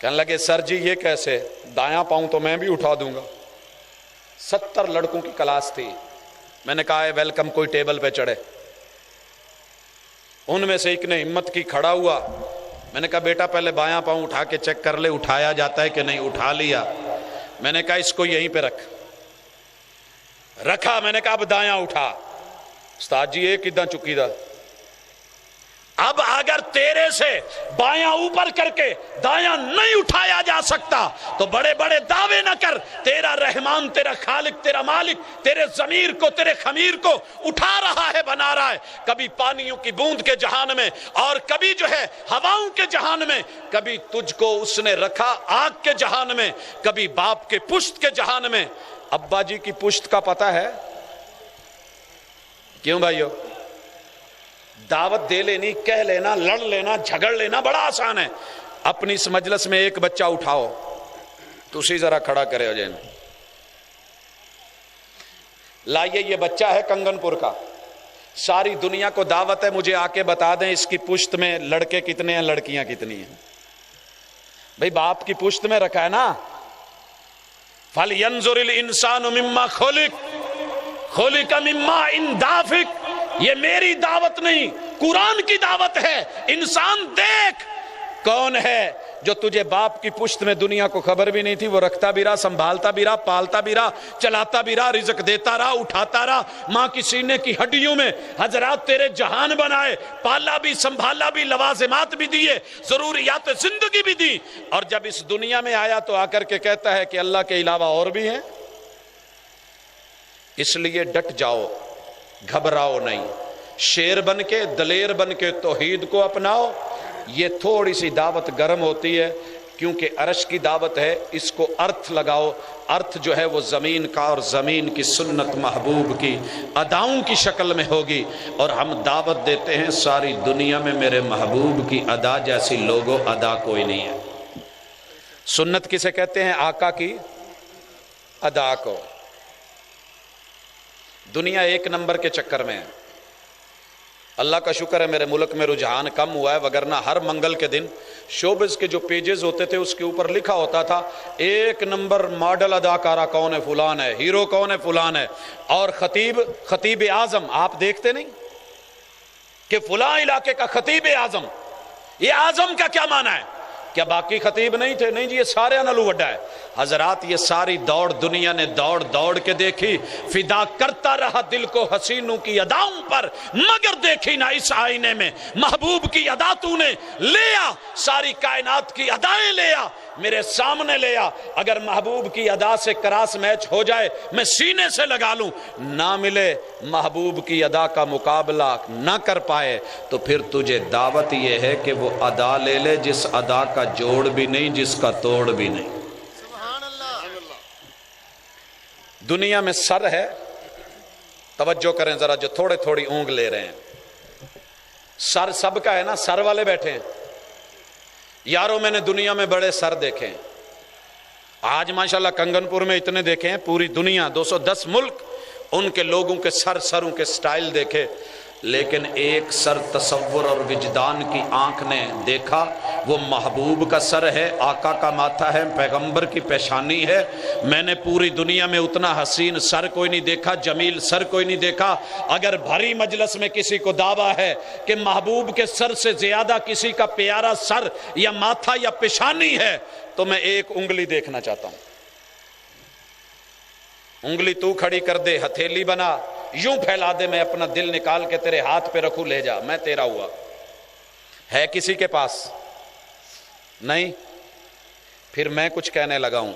کہنے لگے سر جی یہ کیسے؟ دایاں پاؤں تو میں بھی اٹھا دوں گا۔ 70 لڑکوں کی کلاس تھی۔ میں نے کہا ہے ویلکم، کوئی ٹیبل پہ چڑھے۔ ان میں سے ایک نے ہمت کی، کھڑا ہوا۔ میں نے کہا بیٹا پہلے بایاں پاؤں اٹھا کے چیک کر لے اٹھایا جاتا ہے کہ نہیں۔ اٹھا لیا۔ میں نے کہا اس کو یہیں پہ رکھا۔ میں نے کہا اب دایاں اٹھا۔ استاد جی ایک ادھا چکی دا۔ اب اگر تیرے سے بایاں اوپر کر کے دایاں نہیں اٹھایا جا سکتا تو بڑے بڑے دعوے نہ کر۔ تیرا رحمان، تیرا خالق، تیرا مالک تیرے ضمیر کو، تیرے خمیر کو اٹھا رہا ہے، بنا رہا ہے۔ کبھی پانیوں کی بوند کے جہان میں اور کبھی جو ہے ہواؤں کے جہان میں، کبھی تجھ کو اس نے رکھا آگ کے جہان میں، کبھی باپ کے پشت کے جہان میں۔ ابا جی کی پشت کا پتہ ہے کیوں بھائیو؟ دعوت دے لینی، کہہ لینا، لڑ لینا، جھگڑ لینا بڑا آسان ہے۔ اپنی اس مجلس میں ایک بچہ اٹھاؤ، تسی ذرا کھڑا کرے ہو جائیں۔ لائیے یہ بچہ ہے کنگن پور کا، ساری دنیا کو دعوت ہے مجھے آ کے بتا دیں اس کی پشت میں لڑکے کتنے ہیں، لڑکیاں کتنی ہیں۔ بھئی باپ کی پشت میں رکھا ہے نا۔ فَلْيَنْظُرِ الْإِنسَانُ مِمَّا خُلِقَ مِمَّا إِن دَافِقٍ۔ یہ میری دعوت نہیں، قرآن کی دعوت ہے۔ انسان دیکھ کون ہے جو تجھے باپ کی پشت میں دنیا کو خبر بھی نہیں تھی، وہ رکھتا بھی رہا، سنبھالتا بھی رہا، پالتا بھی رہا، چلاتا بھی رہا، رزق دیتا رہا، اٹھاتا رہا، ماں کی سینے کی ہڈیوں میں حضرات تیرے جہان بنائے، پالا بھی، سنبھالا بھی، لوازمات بھی دیے، ضروریات زندگی بھی دی، اور جب اس دنیا میں آیا تو آ کر کے کہتا ہے کہ اللہ کے علاوہ اور بھی ہیں۔ اس لیے ڈٹ جاؤ، گھبراؤ نہیں، شیر بن کے، دلیر بن کے توحید کو اپناؤ۔ یہ تھوڑی سی دعوت گرم ہوتی ہے کیونکہ عرش کی دعوت ہے، اس کو ارتھ لگاؤ۔ ارتھ جو ہے وہ زمین کا، اور زمین کی سنت محبوب کی اداؤں کی شکل میں ہوگی، اور ہم دعوت دیتے ہیں ساری دنیا میں میرے محبوب کی ادا جیسی لوگو ادا کوئی نہیں ہے۔ سنت کسے کہتے ہیں؟ آقا کی ادا کو۔ دنیا ایک نمبر کے چکر میں ہے۔ اللہ کا شکر ہے میرے ملک میں رجحان کم ہوا ہے، وگرنہ ہر منگل کے دن شوبز کے جو پیجز ہوتے تھے اس کے اوپر لکھا ہوتا تھا ایک نمبر ماڈل اداکارہ کون ہے، فلان ہے، ہیرو کون ہے، فلان ہے۔ اور خطیب اعظم آپ دیکھتے نہیں کہ فلاں علاقے کا خطیب اعظم، یہ اعظم کا کیا معنی ہے؟ کیا باقی خطیب نہیں تھے؟ نہیں جی، یہ سارے نلو وڈا ہے۔ حضرات یہ ساری دوڑ دنیا نے دوڑ دوڑ کے دیکھی، فدا کرتا رہا دل کو حسینوں کی اداؤں پر، مگر دیکھی نہ اس آئینے میں محبوب کی ادا تو نے لیا، ساری کائنات کی ادائیں لیا، میرے سامنے لیا۔ اگر محبوب کی ادا سے کراس میچ ہو جائے میں سینے سے لگا لوں، نہ ملے محبوب کی ادا کا مقابلہ نہ کر پائے تو پھر تجھے دعوت یہ ہے کہ وہ ادا لے لے جس ادا کا جوڑ بھی نہیں، جس کا توڑ بھی نہیں۔ سبحان اللہ۔ دنیا میں سر ہے، توجہ کریں ذرا جو تھوڑے تھوڑی اونگ لے رہے ہیں، سر سب کا ہے نا، سر والے بیٹھے ہیں یاروں۔ میں نے دنیا میں بڑے سر دیکھے ہیں، آج ماشاءاللہ کنگن پور میں اتنے دیکھے ہیں، پوری دنیا 210 ملک ان کے لوگوں کے سروں کے سٹائل دیکھے، لیکن ایک سر تصور اور وجدان کی آنکھ نے دیکھا، وہ محبوب کا سر ہے، آقا کا ماتھا ہے، پیغمبر کی پیشانی ہے۔ میں نے پوری دنیا میں اتنا حسین سر کوئی نہیں دیکھا، جمیل سر کوئی نہیں دیکھا۔ اگر بھری مجلس میں کسی کو دعویٰ ہے کہ محبوب کے سر سے زیادہ کسی کا پیارا سر یا ماتھا یا پیشانی ہے تو میں ایک انگلی دیکھنا چاہتا ہوں۔ انگلی تو کھڑی کر دے، ہتھیلی بنا، یوں پھیلا دے، میں اپنا دل نکال کے تیرے ہاتھ پہ رکھوں، لے جا، میں تیرا ہوا۔ ہے کسی کے پاس؟ نہیں۔ پھر میں کچھ کہنے لگا ہوں،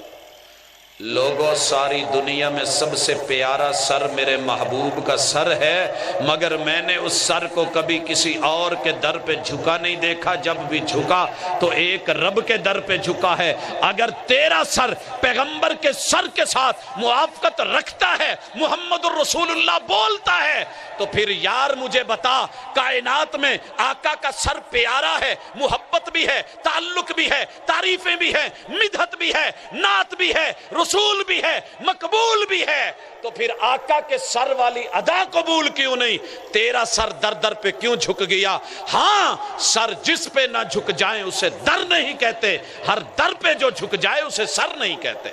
لوگوں ساری دنیا میں سب سے پیارا سر میرے محبوب کا سر ہے، مگر میں نے اس سر کو کبھی کسی اور کے در پہ جھکا نہیں دیکھا، جب بھی جھکا تو ایک رب کے در پہ جھکا ہے۔ اگر تیرا سر پیغمبر کے سر کے ساتھ موافقت رکھتا ہے، محمد الرسول اللہ بولتا ہے، تو پھر یار مجھے بتا، کائنات میں آقا کا سر پیارا ہے، محبت بھی ہے، تعلق بھی ہے، تعریفیں بھی ہیں، مدحت بھی ہے، نعت بھی ہے، وصول بھی ہے، مقبول بھی ہے، تو پھر آقا کے سر والی ادا قبول کیوں نہیں؟ تیرا سر در در پہ کیوں جھک گیا؟ ہاں، سر جس پہ نہ جھک جائیں اسے در نہیں کہتے، ہر در پہ جو جھک جائے اسے سر نہیں کہتے۔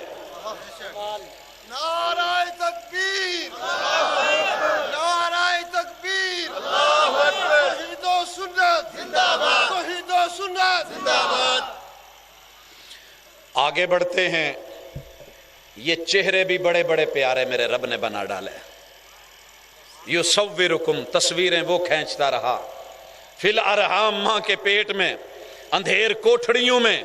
نعرہ تکبیر، نعرہ تکبیر، توحید و سنت زندہ باد، توحید و سنت زندہ باد۔ آگے بڑھتے ہیں۔ یہ چہرے بھی بڑے بڑے پیارے میرے رب نے بنا ڈالے۔ یصورکم، تصویریں وہ کھینچتا رہا، فی الارحام، ماں کے پیٹ میں، اندھیر کوٹھڑیوں میں،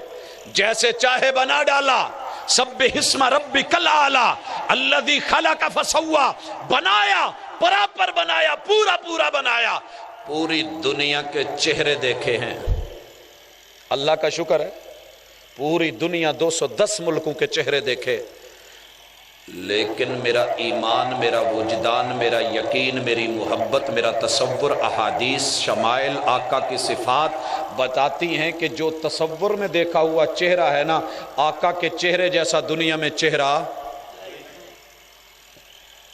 جیسے چاہے بنا ڈالا۔ سبح اسم ربک الاعلی الذی خلق فسوی، بنایا، برابر بنایا، پورا پورا بنایا۔ پوری دنیا کے چہرے دیکھے ہیں، اللہ کا شکر ہے، پوری دنیا 210 ملکوں کے چہرے دیکھے، لیکن میرا ایمان، میرا وجدان، میرا یقین، میری محبت، میرا تصور، احادیث، شمائل، آقا کی صفات بتاتی ہیں کہ جو تصور میں دیکھا ہوا چہرہ ہے نا، آقا کے چہرے جیسا دنیا میں چہرہ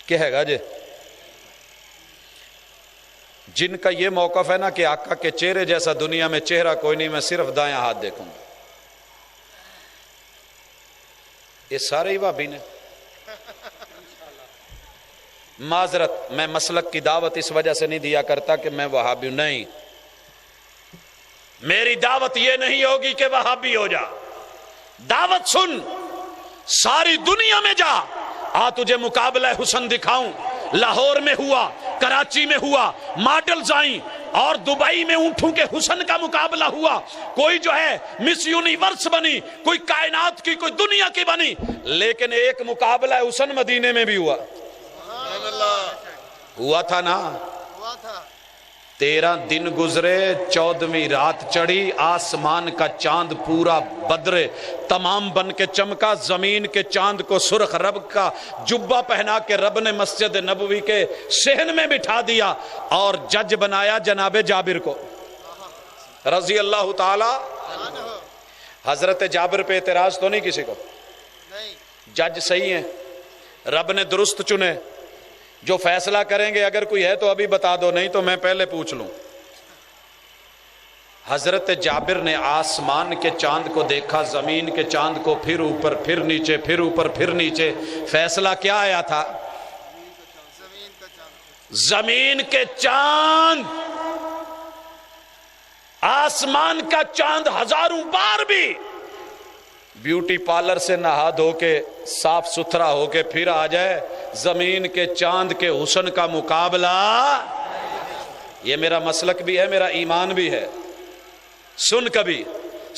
کیا ہے گا جی؟ جن کا یہ موقف ہے نا کہ آقا کے چہرے جیسا دنیا میں چہرہ کوئی نہیں، میں صرف دایاں ہاتھ دیکھوں گا۔ یہ سارے ہی وہابی نے۔ معذرت، میں مسلک کی دعوت اس وجہ سے نہیں دیا کرتا کہ میں وہابی ہوں، نہیں، میری دعوت یہ نہیں ہوگی کہ وہابی ہو جا۔ دعوت سن، ساری دنیا میں جا، آ تجھے مقابلہ حسن دکھاؤں۔ لاہور میں ہوا، کراچی میں ہوا، ماڈلز آئیں، اور دبئی میں اونٹوں کے حسن کا مقابلہ ہوا، کوئی جو ہے مس یونیورس بنی، کوئی کائنات کی، کوئی دنیا کی بنی، لیکن ایک مقابلہ حسن مدینے میں بھی ہوا۔ ہوا تھا نا؟ ہوا تھا۔ 13 دن گزرے، 14ویں رات چڑھی، آسمان کا چاند پورا بدر تمام بن کے چمکا، زمین کے چاند کو سرخ رب کا جبہ پہنا کے رب نے مسجد نبوی کے صحن میں بٹھا دیا، اور جج بنایا جناب جابر کو رضی اللہ تعالی۔ حضرت جابر پہ اعتراض تو نہیں کسی کو؟ نہیں، جج صحیح ہیں، رب نے درست چنے، جو فیصلہ کریں گے اگر کوئی ہے تو ابھی بتا دو، نہیں تو میں پہلے پوچھ لوں۔ حضرت جابر نے آسمان کے چاند کو دیکھا، زمین کے چاند کو، پھر اوپر، پھر نیچے، پھر اوپر، پھر نیچے۔ فیصلہ کیا آیا تھا؟ زمین کا چاند، زمین کے چاند، آسمان کا چاند ہزاروں بار بھی بیوٹی پارلر سے نہا دھو کے صاف ستھرا ہو کے پھر آ جائے، زمین کے چاند کے حسن کا مقابلہ۔ یہ میرا مسلک بھی ہے، میرا ایمان بھی ہے۔ سن، کبھی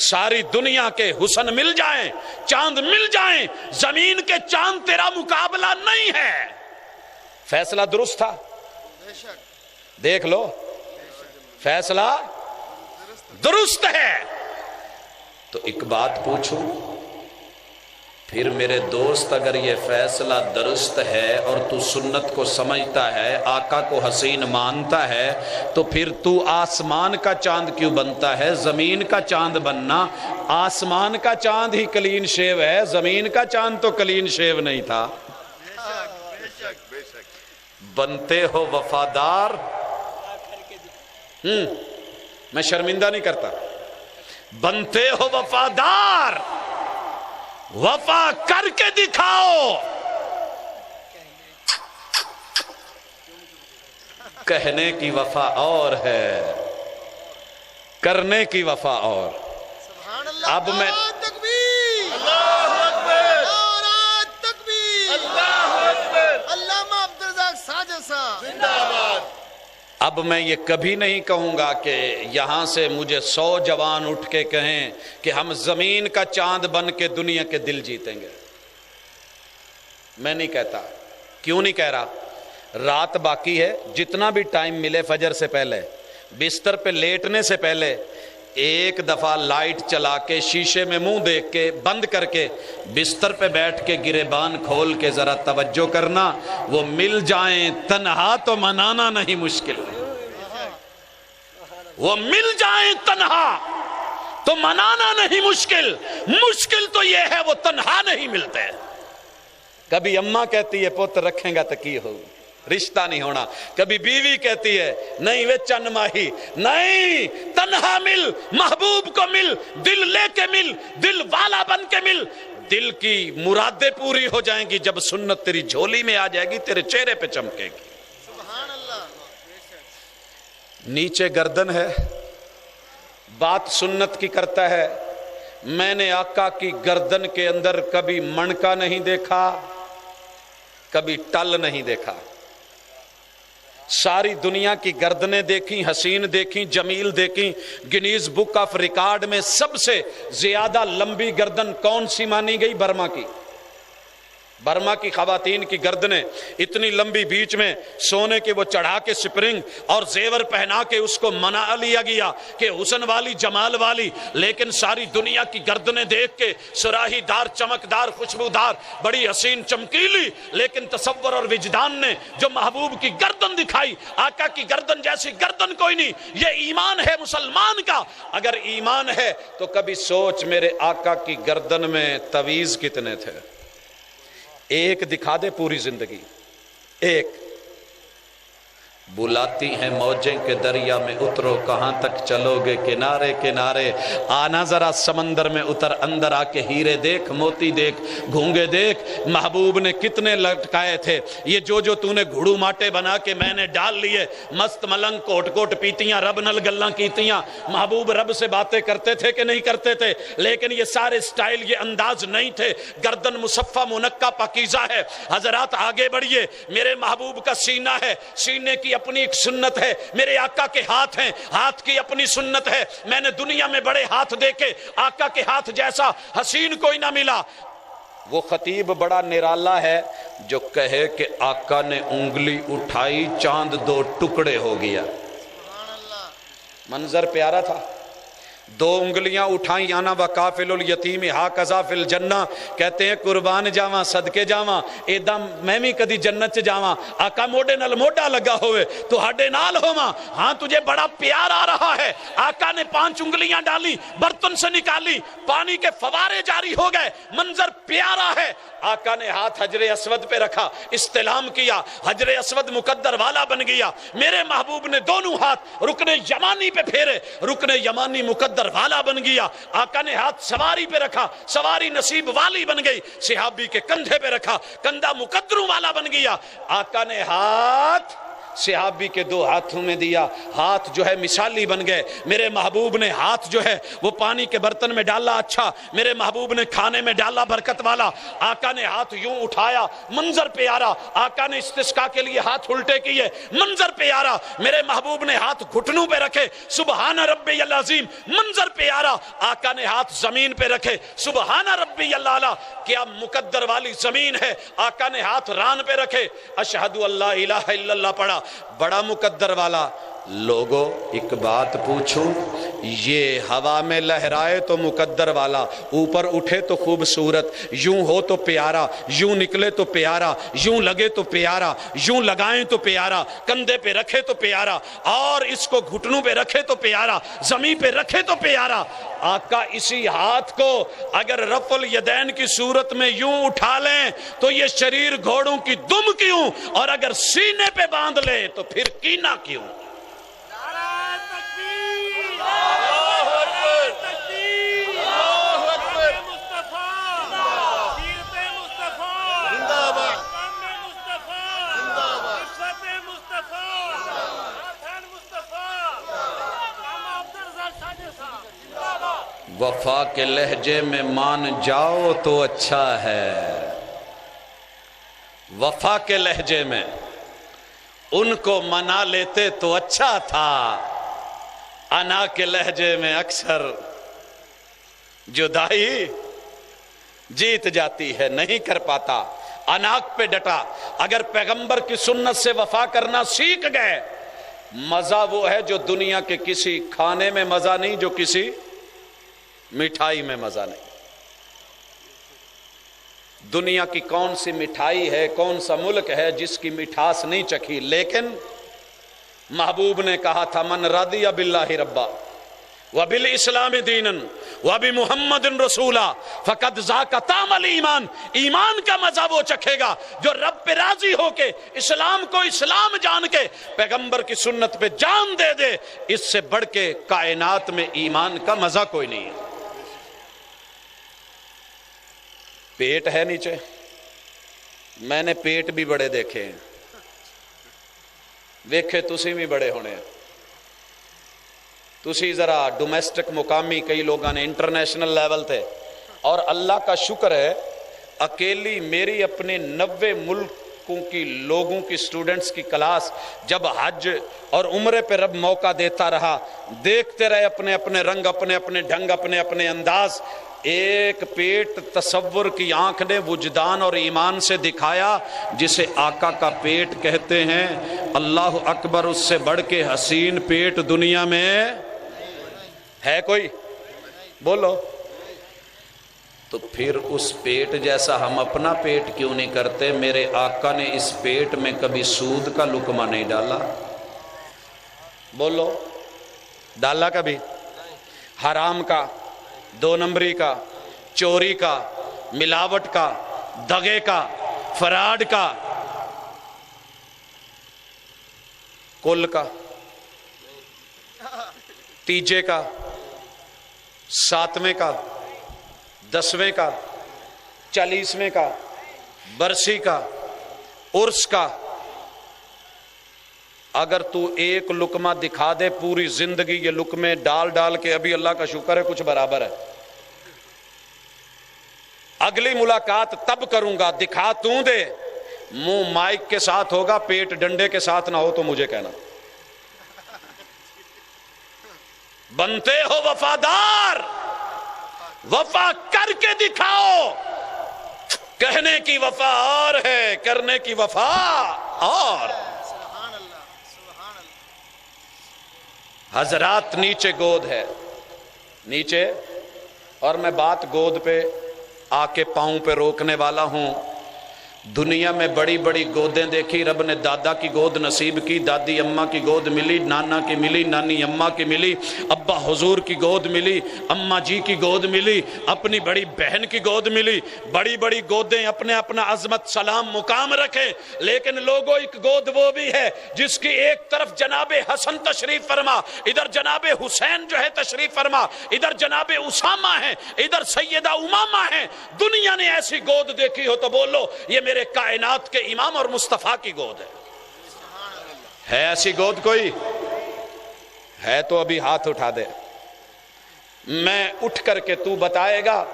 ساری دنیا کے حسن مل جائیں، چاند مل جائیں، زمین کے چاند تیرا مقابلہ نہیں ہے۔ فیصلہ درست تھا، بے شک، دیکھ لو، فیصلہ درست ہے۔ تو ایک بات پوچھوں، پھر میرے دوست، اگر یہ فیصلہ درست ہے اور تو سنت کو سمجھتا ہے، آقا کو حسین مانتا ہے، تو پھر تو آسمان کا چاند کیوں بنتا ہے؟ زمین کا چاند بننا۔ آسمان کا چاند ہی کلین شیو ہے، زمین کا چاند تو کلین شیو نہیں تھا۔ بنتے ہو وفادار، میں شرمندہ نہیں کرتا، بنتے ہو وفادار، وفا کر کے دکھاؤ۔ کہنے کی وفا اور ہے، کرنے کی وفا اور۔ سبحان اللہ، اب میں نعرہ تکبیر، اللہ اکبر، نعرہ تکبیر، اللہ اکبر، علامہ عبدالرزاق ساجد صاحب زندہ باد۔ اب میں یہ کبھی نہیں کہوں گا کہ یہاں سے مجھے 100 جوان اٹھ کے کہیں کہ ہم زمین کا چاند بن کے دنیا کے دل جیتیں گے۔ میں نہیں کہتا۔ کیوں نہیں کہہ رہا؟ رات باقی ہے، جتنا بھی ٹائم ملے فجر سے پہلے، بستر پہ لیٹنے سے پہلے ایک دفعہ لائٹ چلا کے، شیشے میں منہ دیکھ کے، بند کر کے، بستر پہ بیٹھ کے گریبان کھول کے ذرا توجہ کرنا۔ وہ مل جائیں تنہا تو منانا نہیں مشکل، وہ مل جائیں تنہا تو منانا نہیں مشکل، مشکل تو یہ ہے وہ تنہا نہیں ملتے۔ کبھی اماں کہتی ہے پوت رکھیں گا تو کی ہو، رشتہ نہیں ہونا. کبھی بیوی کہتی ہے نہیں وے چند ماہی، نہیں تنہا مل، محبوب کو مل، دل لے کے مل، دل والا بن کے مل. دل کی مرادیں پوری ہو جائیں گی جب سنت تیری جھولی میں آ جائے گی، تیرے چہرے پہ چمکے گی. سبحان اللہ. نیچے گردن ہے، بات سنت کی کرتا ہے. میں نے آقا کی گردن کے اندر کبھی منکا نہیں دیکھا، کبھی ٹل نہیں دیکھا. ساری دنیا کی گردنیں دیکھیں، حسین دیکھیں، جمیل دیکھیں. گنیز بک آف ریکارڈ میں سب سے زیادہ لمبی گردن کون سی مانی گئی؟ برما کی. برما کی خواتین کی گردنیں اتنی لمبی، بیچ میں سونے کے وہ چڑھا کے سپرنگ اور زیور پہنا کے اس کو منا لیا گیا کہ حسن والی، جمال والی. لیکن ساری دنیا کی گردنیں دیکھ کے سراہی دار، چمکدار، خوشبودار، بڑی حسین، چمکیلی، لیکن تصور اور وجدان نے جو محبوب کی گردن دکھائی، آقا کی گردن جیسی گردن کوئی نہیں. یہ ایمان ہے مسلمان کا. اگر ایمان ہے تو کبھی سوچ میرے آقا کی گردن میں تویز کتنے تھے؟ ایک دکھا دے پوری زندگی. ایک. بلاتی ہیں موجیں کے دریا میں اترو، کہاں تک چلو گے کنارے کنارے. آنا ذرا سمندر میں اتر، اندر آ کے ہیرے دیکھ، موتی دیکھ، گھونگے دیکھ. محبوب نے کتنے لٹکائے تھے. یہ جو تو نے گھڑو ماٹے بنا کے میں نے ڈال لیے. مست ملنگ کوٹ کوٹ پیتیاں، رب نل گلاں کیتیاں. محبوب رب سے باتیں کرتے تھے کہ نہیں کرتے تھے؟ لیکن یہ سارے سٹائل، یہ انداز نہیں تھے. گردن مصفہ منقہ پاکیزہ ہے. حضرات آگے بڑھئے. میرے محبوب کا سینہ ہے، سینے کی اپنی ایک سنت ہے. میرے آقا کے ہاتھ ہیں، ہاتھ کی اپنی سنت ہے. میں نے دنیا میں بڑے ہاتھ دیکھے، آقا کے ہاتھ جیسا حسین کوئی نہ ملا. وہ خطیب بڑا نرالا ہے جو کہے کہ آقا نے انگلی اٹھائی چاند دو ٹکڑے ہو گیا. منظر پیارا تھا. دو انگلیاں اٹھائیں آنا وکافل الیتیم ہاکذا فی الجنہ. کہتے ہیں قربان جاواں، صدقے جاواں، ایدہ میں بھی کدی جنت چ جاواں. آقا موڈے نال موڈا لگا ہوئے تو ہڈے نال ہوواں. ہاں تجھے بڑا پیار آ رہا ہے. آقا نے 5 انگلیاں ڈالی، برتن سے نکالی، پانی کے فوارے جاری ہو گئے. منظر پیارا ہے. آقا نے ہاتھ حجر اسود پہ رکھا، استلام کیا، حجر اسود مقدر والا بن گیا. میرے محبوب نے دونوں ہاتھ رکن یمانی پہ پھیرے، رکن یمانی مقدر والا بن گیا. آقا نے ہاتھ سواری پہ رکھا، سواری نصیب والی بن گئی. صحابی کے کندھے پہ رکھا، کندھا مقدروں والا بن گیا. آقا نے ہاتھ صحابی کے 2 ہاتھوں میں دیا، ہاتھ جو ہے مثالی بن گئے. میرے محبوب نے ہاتھ جو ہے وہ پانی کے برتن میں ڈالا، اچھا. میرے محبوب نے کھانے میں ڈالا، برکت والا. آقا نے ہاتھ یوں اٹھایا، منظر پیارا. آقا نے استسقاء کے لیے ہاتھ الٹے کیے، منظر پیارا. میرے محبوب نے ہاتھ گھٹنوں پہ رکھے، سبحان ربی العظیم، منظر پیارا. آقا نے ہاتھ زمین پہ رکھے، سبحان ربی العالی. کیا مقدر والی زمین ہے. آقا نے ہاتھ ران پہ رکھے، اشہد اللہ الہ الا اللہ پڑھا، بڑا مقدر والا. لوگوں ایک بات پوچھوں، یہ ہوا میں لہرائے تو مقدر والا، اوپر اٹھے تو خوبصورت، یوں ہو تو پیارا، یوں نکلے تو پیارا، یوں لگے تو پیارا، یوں لگائیں تو پیارا، کندھے پہ رکھے تو پیارا، اور اس کو گھٹنوں پہ رکھے تو پیارا، زمین پہ رکھے تو پیارا. آقا اسی ہاتھ کو اگر رفع الیدین کی صورت میں یوں اٹھا لیں تو یہ شریر گھوڑوں کی دم کیوں، اور اگر سینے پہ باندھ لیں تو پھر کینہ کیوں. وفا کے لہجے میں مان جاؤ تو اچھا ہے. وفا کے لہجے میں ان کو منا لیتے تو اچھا تھا. انا کے لہجے میں اکثر جدائی جیت جاتی ہے، نہیں کر پاتا. اناک پہ ڈٹا. اگر پیغمبر کی سنت سے وفا کرنا سیکھ گئے، مزہ وہ ہے جو دنیا کے کسی کھانے میں مزہ نہیں، جو کسی مٹھائی میں مزہ نہیں. دنیا کی کون سی مٹھائی ہے، کون سا ملک ہے جس کی مٹھاس نہیں چکھی؟ لیکن محبوب نے کہا تھا من رضی باللہ ربا وبالاسلام دینا وَبِ مُحَمَّدٍ رَسُولًا فَقَدْ ذَاقَ طَعْمَ الْإِيمَانِ، ایمان کا مزہ وہ چکھے گا جو رب پہ راضی ہو کے، اسلام کو اسلام جان کے، پیغمبر کی سنت پہ جان دے دے۔ اس سے بڑھ کے کائنات میں ایمان کا مزہ کوئی نہیں ہے۔ پیٹ ہے نیچے، میں نے پیٹ بھی بڑے دیکھے ہیں، ویکھے تسی بھی بڑے ہونے ہیں۔ تسی ذرا ڈومیسٹک مقامی، کئی لوگاں نے انٹرنیشنل لیول تھے، اور اللہ کا شکر ہے اکیلی میری اپنے 90 ملکوں کی لوگوں کی سٹوڈنٹس کی کلاس جب حج اور عمرے پہ رب موقع دیتا رہا، دیکھتے رہے اپنے اپنے رنگ، اپنے اپنے ڈھنگ، اپنے اپنے انداز۔ ایک پیٹ تصور کی آنکھ نے وجدان اور ایمان سے دکھایا جسے آقا کا پیٹ کہتے ہیں۔ اللہ اکبر، اس سے بڑھ کے حسین پیٹ دنیا میں ہے کوئی؟ بولو۔ تو پھر اس پیٹ جیسا ہم اپنا پیٹ کیوں نہیں کرتے؟ میرے آقا نے اس پیٹ میں کبھی سود کا لقمہ نہیں ڈالا۔ بولو، ڈالا کبھی؟ حرام کا، 2 نمبری کا، چوری کا، ملاوٹ کا، دغے کا، فراڈ کا، کل کا، تیجے کا، 7ویں کا، 10ویں کا، 40ویں کا، برسی کا، عرس کا۔ اگر تو ایک لقمہ دکھا دے پوری زندگی یہ لقمے ڈال ڈال کے، ابھی اللہ کا شکر ہے کچھ برابر ہے۔ اگلی ملاقات تب کروں گا، دکھا تو دے، منہ مائک کے ساتھ ہوگا، پیٹ ڈنڈے کے ساتھ نہ ہو تو مجھے کہنا۔ بنتے ہو وفادار، وفا کر کے دکھاؤ۔ کہنے کی وفا اور ہے، کرنے کی وفا اور۔ حضرات نیچے گود ہے، نیچے، اور میں بات گود پہ آ کے پاؤں پہ روکنے والا ہوں۔ دنیا میں بڑی بڑی گودیں دیکھی رب نے، دادا کی گود نصیب کی، دادی اماں کی گود ملی، نانا کی ملی، نانی اماں کی ملی، ابا حضور کی گود ملی، اماں جی کی گود ملی، اپنی بڑی بہن کی گود ملی۔ بڑی بڑی گودیں اپنے اپنا عظمت سلام مقام رکھیں، لیکن لوگوں ایک گود وہ بھی ہے جس کی ایک طرف جناب حسن تشریف فرما، ادھر جناب حسین جو ہے تشریف فرما، ادھر جناب اسامہ ہیں، ادھر سیدہ امامہ ہیں۔ دنیا نے ایسی گود دیکھی ہو تو بولو یہ میرے کائنات کے امام اور مصطفیٰ کی گود ہے ایسی گود کوئی ہے تو ابھی ہاتھ اٹھا دے، میں اٹھ کر کے تو بتائے گا۔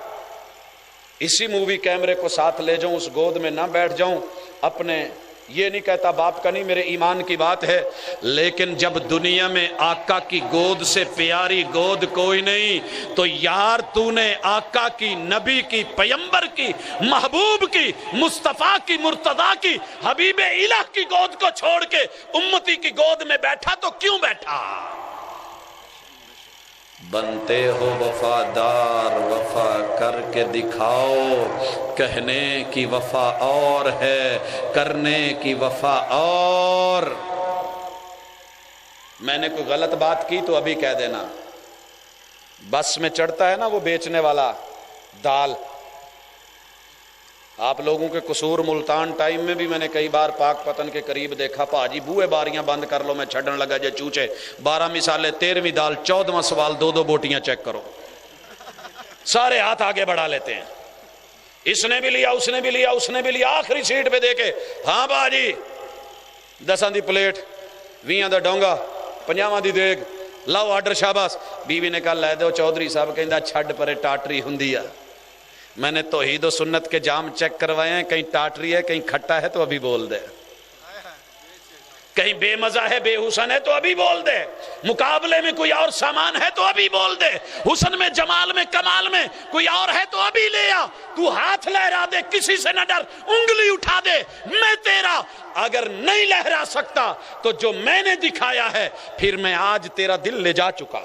اسی مووی کیمرے کو ساتھ لے جاؤں، اس گود میں نہ بیٹھ جاؤں، اپنے یہ نہیں کہتا باپ کا نہیں، میرے ایمان کی بات ہے، لیکن جب دنیا میں آقا کی گود سے پیاری گود کوئی نہیں تو یار تو نے آقا کی، نبی کی، پیمبر کی، محبوب کی، مصطفیٰ کی، مرتضیٰ کی، حبیب الہ کی گود کو چھوڑ کے امتی کی گود میں بیٹھا تو کیوں بیٹھا؟ بنتے ہو وفادار، وفا کر کے دکھاؤ۔ کہنے کی وفا اور ہے، کرنے کی وفا اور۔ میں نے کوئی غلط بات کی تو ابھی کہہ دینا۔ بس میں چڑھتا ہے نا وہ بیچنے والا دال، آپ لوگوں کے قصور ملتان ٹائم میں بھی میں نے کئی بار پاک پتن کے قریب دیکھا، پاجی بوئے باریاں بند کر لو، میں چھڑن لگا جے چوچے، 12 مثالیں، 13ویں دال، 14واں سوال، 2 بوٹیاں چیک کرو، سارے ہاتھ آگے بڑھا لیتے ہیں، اس نے بھی لیا، اس نے بھی لیا، اس نے بھی لیا، آخری سیٹ پہ دیکھے، ہاں باجی 10 دی پلیٹ، 20 دا ڈونگا، 50 دی دیگ، لاؤ آرڈر، شاباش۔ بیوی نے کہا لے دو چودھری صاحب، کہندا چھڈ پرے ٹاٹری ہندی ہے۔ میں نے توحید و سنت کے جام چیک کروائے ہیں، کہیں ٹاٹری ہے، کہیں کھٹا ہے تو ابھی بول دے، کہیں بے مزہ ہے، بے حسن ہے تو ابھی بول دے، مقابلے میں کوئی اور سامان ہے تو ابھی بول دے، حسن میں، جمال میں، کمال میں کوئی اور ہے تو ابھی لے آ، تو ہاتھ لہرا دے، کسی سے نہ ڈر، انگلی اٹھا دے، میں تیرا۔ اگر نہیں لہرا سکتا تو جو میں نے دکھایا ہے پھر میں آج تیرا دل لے جا چکا،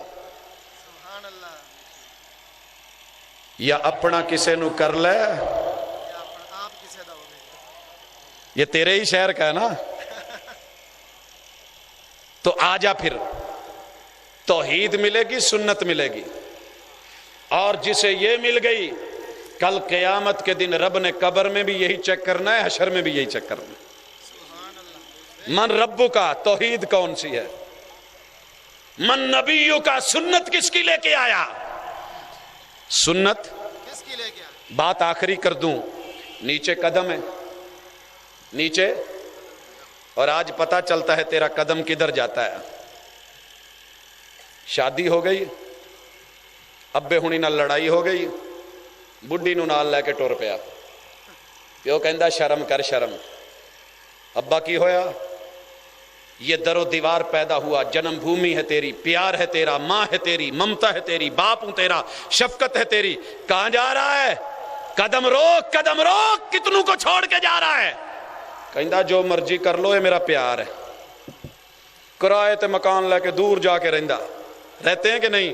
یا اپنا کسے نو کر لے، یہ تیرے ہی شہر کا ہے نا، تو آجا، پھر توحید ملے گی، سنت ملے گی، اور جسے یہ مل گئی کل قیامت کے دن رب نے قبر میں بھی یہی چیک کرنا ہے، حشر میں بھی یہی چیک کرنا ہے۔ من ربو کا توحید کون سی ہے، من نبیوں کا سنت کس کی لے کے آیا، سنت کس کی لے کے آئے؟ بات آخری کر دوں، نیچے قدم ہے، نیچے، اور آج پتہ چلتا ہے تیرا قدم کدھر جاتا ہے۔ شادی ہو گئی، ابے ہونی نال لڑائی ہو گئی، بڈھی نو نال لے کے ٹر پیا، پیو کہندا شرم کر شرم، ابا کی ہویا، یہ در و دیوار پیدا ہوا، جنم بھومی ہے تیری، پیار ہے تیرا، ماں ہے تیری، ممتا ہے تیری، باپ ہوں تیرا، شفقت ہے تیری، کہاں جا رہا ہے، قدم روک، کتنوں کو چھوڑ کے جا رہا ہے، کہندا جو مرضی کر لو، یہ میرا پیار ہے، کرائے تے مکان لے کے دور جا کے رہتے ہیں کہ نہیں؟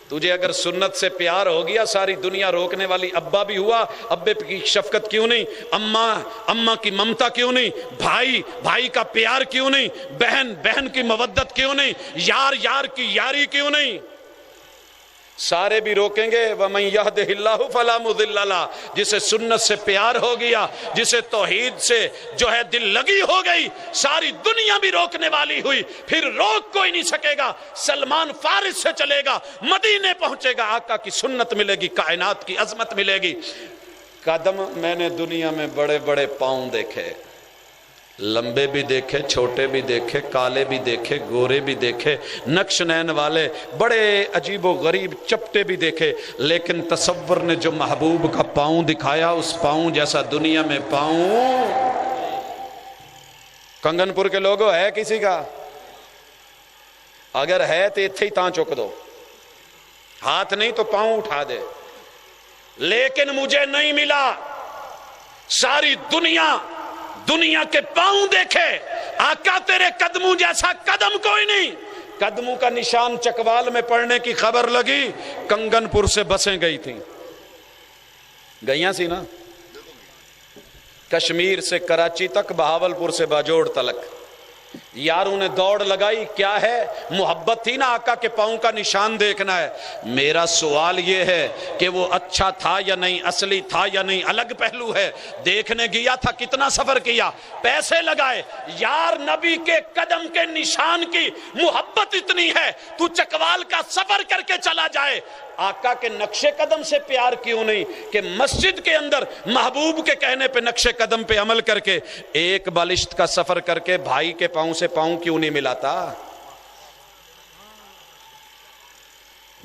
تجھے اگر سنت سے پیار ہو گیا، ساری دنیا روکنے والی، ابا بھی ہوا، ابے کی شفقت کیوں نہیں، اماں کی ممتا کیوں نہیں، بھائی کا پیار کیوں نہیں، بہن کی مودت کیوں نہیں، یار کی یاری کیوں نہیں، سارے بھی روکیں گے۔ وَمَن يَهْدِهِ اللَّهُ فَلَا مُضِلَّ لَهُ، جسے سنت سے پیار ہو گیا، جسے توحید سے جو ہے دل لگی ہو گئی، ساری دنیا بھی روکنے والی ہوئی، پھر روک کوئی نہیں سکے گا۔ سلمان فارس سے چلے گا، مدینے پہنچے گا، آقا کی سنت ملے گی، کائنات کی عظمت ملے گی۔ قدم میں نے دنیا میں بڑے بڑے پاؤں دیکھے، لمبے بھی دیکھے، چھوٹے بھی دیکھے، کالے بھی دیکھے، گورے بھی دیکھے، نقش نین والے، بڑے عجیب و غریب چپٹے بھی دیکھے، لیکن تصور نے جو محبوب کا پاؤں دکھایا، اس پاؤں جیسا دنیا میں پاؤں، کنگن پور کے لوگوں ہے کسی کا؟ اگر ہے تو اتھے ہی تاں چک دو، ہاتھ نہیں تو پاؤں اٹھا دے، لیکن مجھے نہیں ملا۔ ساری دنیا کے پاؤں دیکھے، آقا تیرے قدموں جیسا قدم کوئی نہیں۔ قدموں کا نشان چکوال میں پڑنے کی خبر لگی، کنگن پور سے بسیں گئی تھیں، گئیاں سی نا، کشمیر سے کراچی تک، بہاولپور سے باجوڑ تلک، یاروں نے دوڑ لگائی، کیا ہے؟ محبت تھی نا، آقا کے پاؤں کا نشان دیکھنا ہے۔ میرا سوال یہ ہے کہ وہ اچھا تھا یا نہیں، اصلی تھا یا نہیں، الگ پہلو ہے۔ دیکھنے گیا تھا، کتنا سفر کیا، پیسے لگائے، یار نبی کے قدم کے نشان کی محبت اتنی ہے، تو چکوال کا سفر کر کے چلا جائے، آقا کے نقش قدم سے پیار کیوں نہیں کہ مسجد کے اندر محبوب کے کہنے پہ نقش قدم پہ عمل کر کے ایک بالشت کا سفر کر کے بھائی کے پاؤں سے پاؤں کیوں نہیں ملاتا؟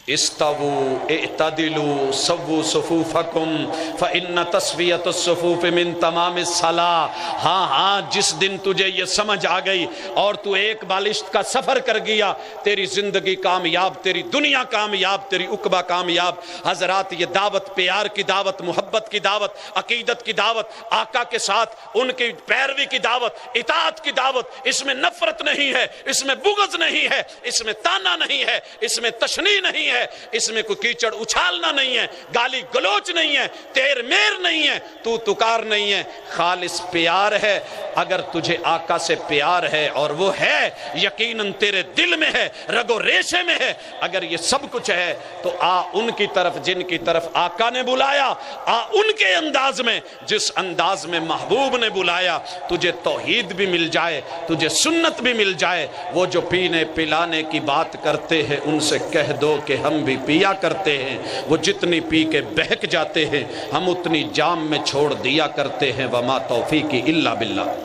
استووا اعتدلوا سووا صفوفکم فإن تسویۃ الصفوف من تمام الصلاۃ۔ ہاں جس دن تجھے یہ سمجھ آ گئی اور تو ایک بالشت کا سفر کر گیا، تیری زندگی کامیاب، تیری دنیا کامیاب، تیری عقبہ کامیاب۔ حضرات، یہ دعوت، پیار کی دعوت، محبت کی دعوت، عقیدت کی دعوت، آقا کے ساتھ ان کی پیروی کی دعوت، اطاعت کی دعوت، اس میں نفرت نہیں ہے، اس میں بغض نہیں ہے، اس میں تانا نہیں ہے، اس میں تشنیع نہیں ہے، اس میں کوئی کیچڑ اچھالنا نہیں ہے، گالی گلوچ نہیں ہے، تیر میر نہیں ہے، تو تکار نہیں ہے، خالص پیار ہے۔ اگر تجھے آقا سے پیار ہے، اور وہ ہے، یقیناً تیرے دل میں ہے، رگ و ریشے میں ہے، اگر یہ سب کچھ ہے تو آ ان کی طرف جن کی طرف آقا نے بلایا، آ ان کے انداز میں، جس انداز میں محبوب نے بلایا، تجھے توحید بھی مل جائے، تجھے سنت بھی مل جائے۔ وہ جو پینے پلانے کی بات کرتے ہیں، ان سے کہہ دو کہ ہم بھی پیا کرتے ہیں، وہ جتنی پی کے بہک جاتے ہیں، ہم اتنی جام میں چھوڑ دیا کرتے ہیں۔ وما توفیقی الا باللہ۔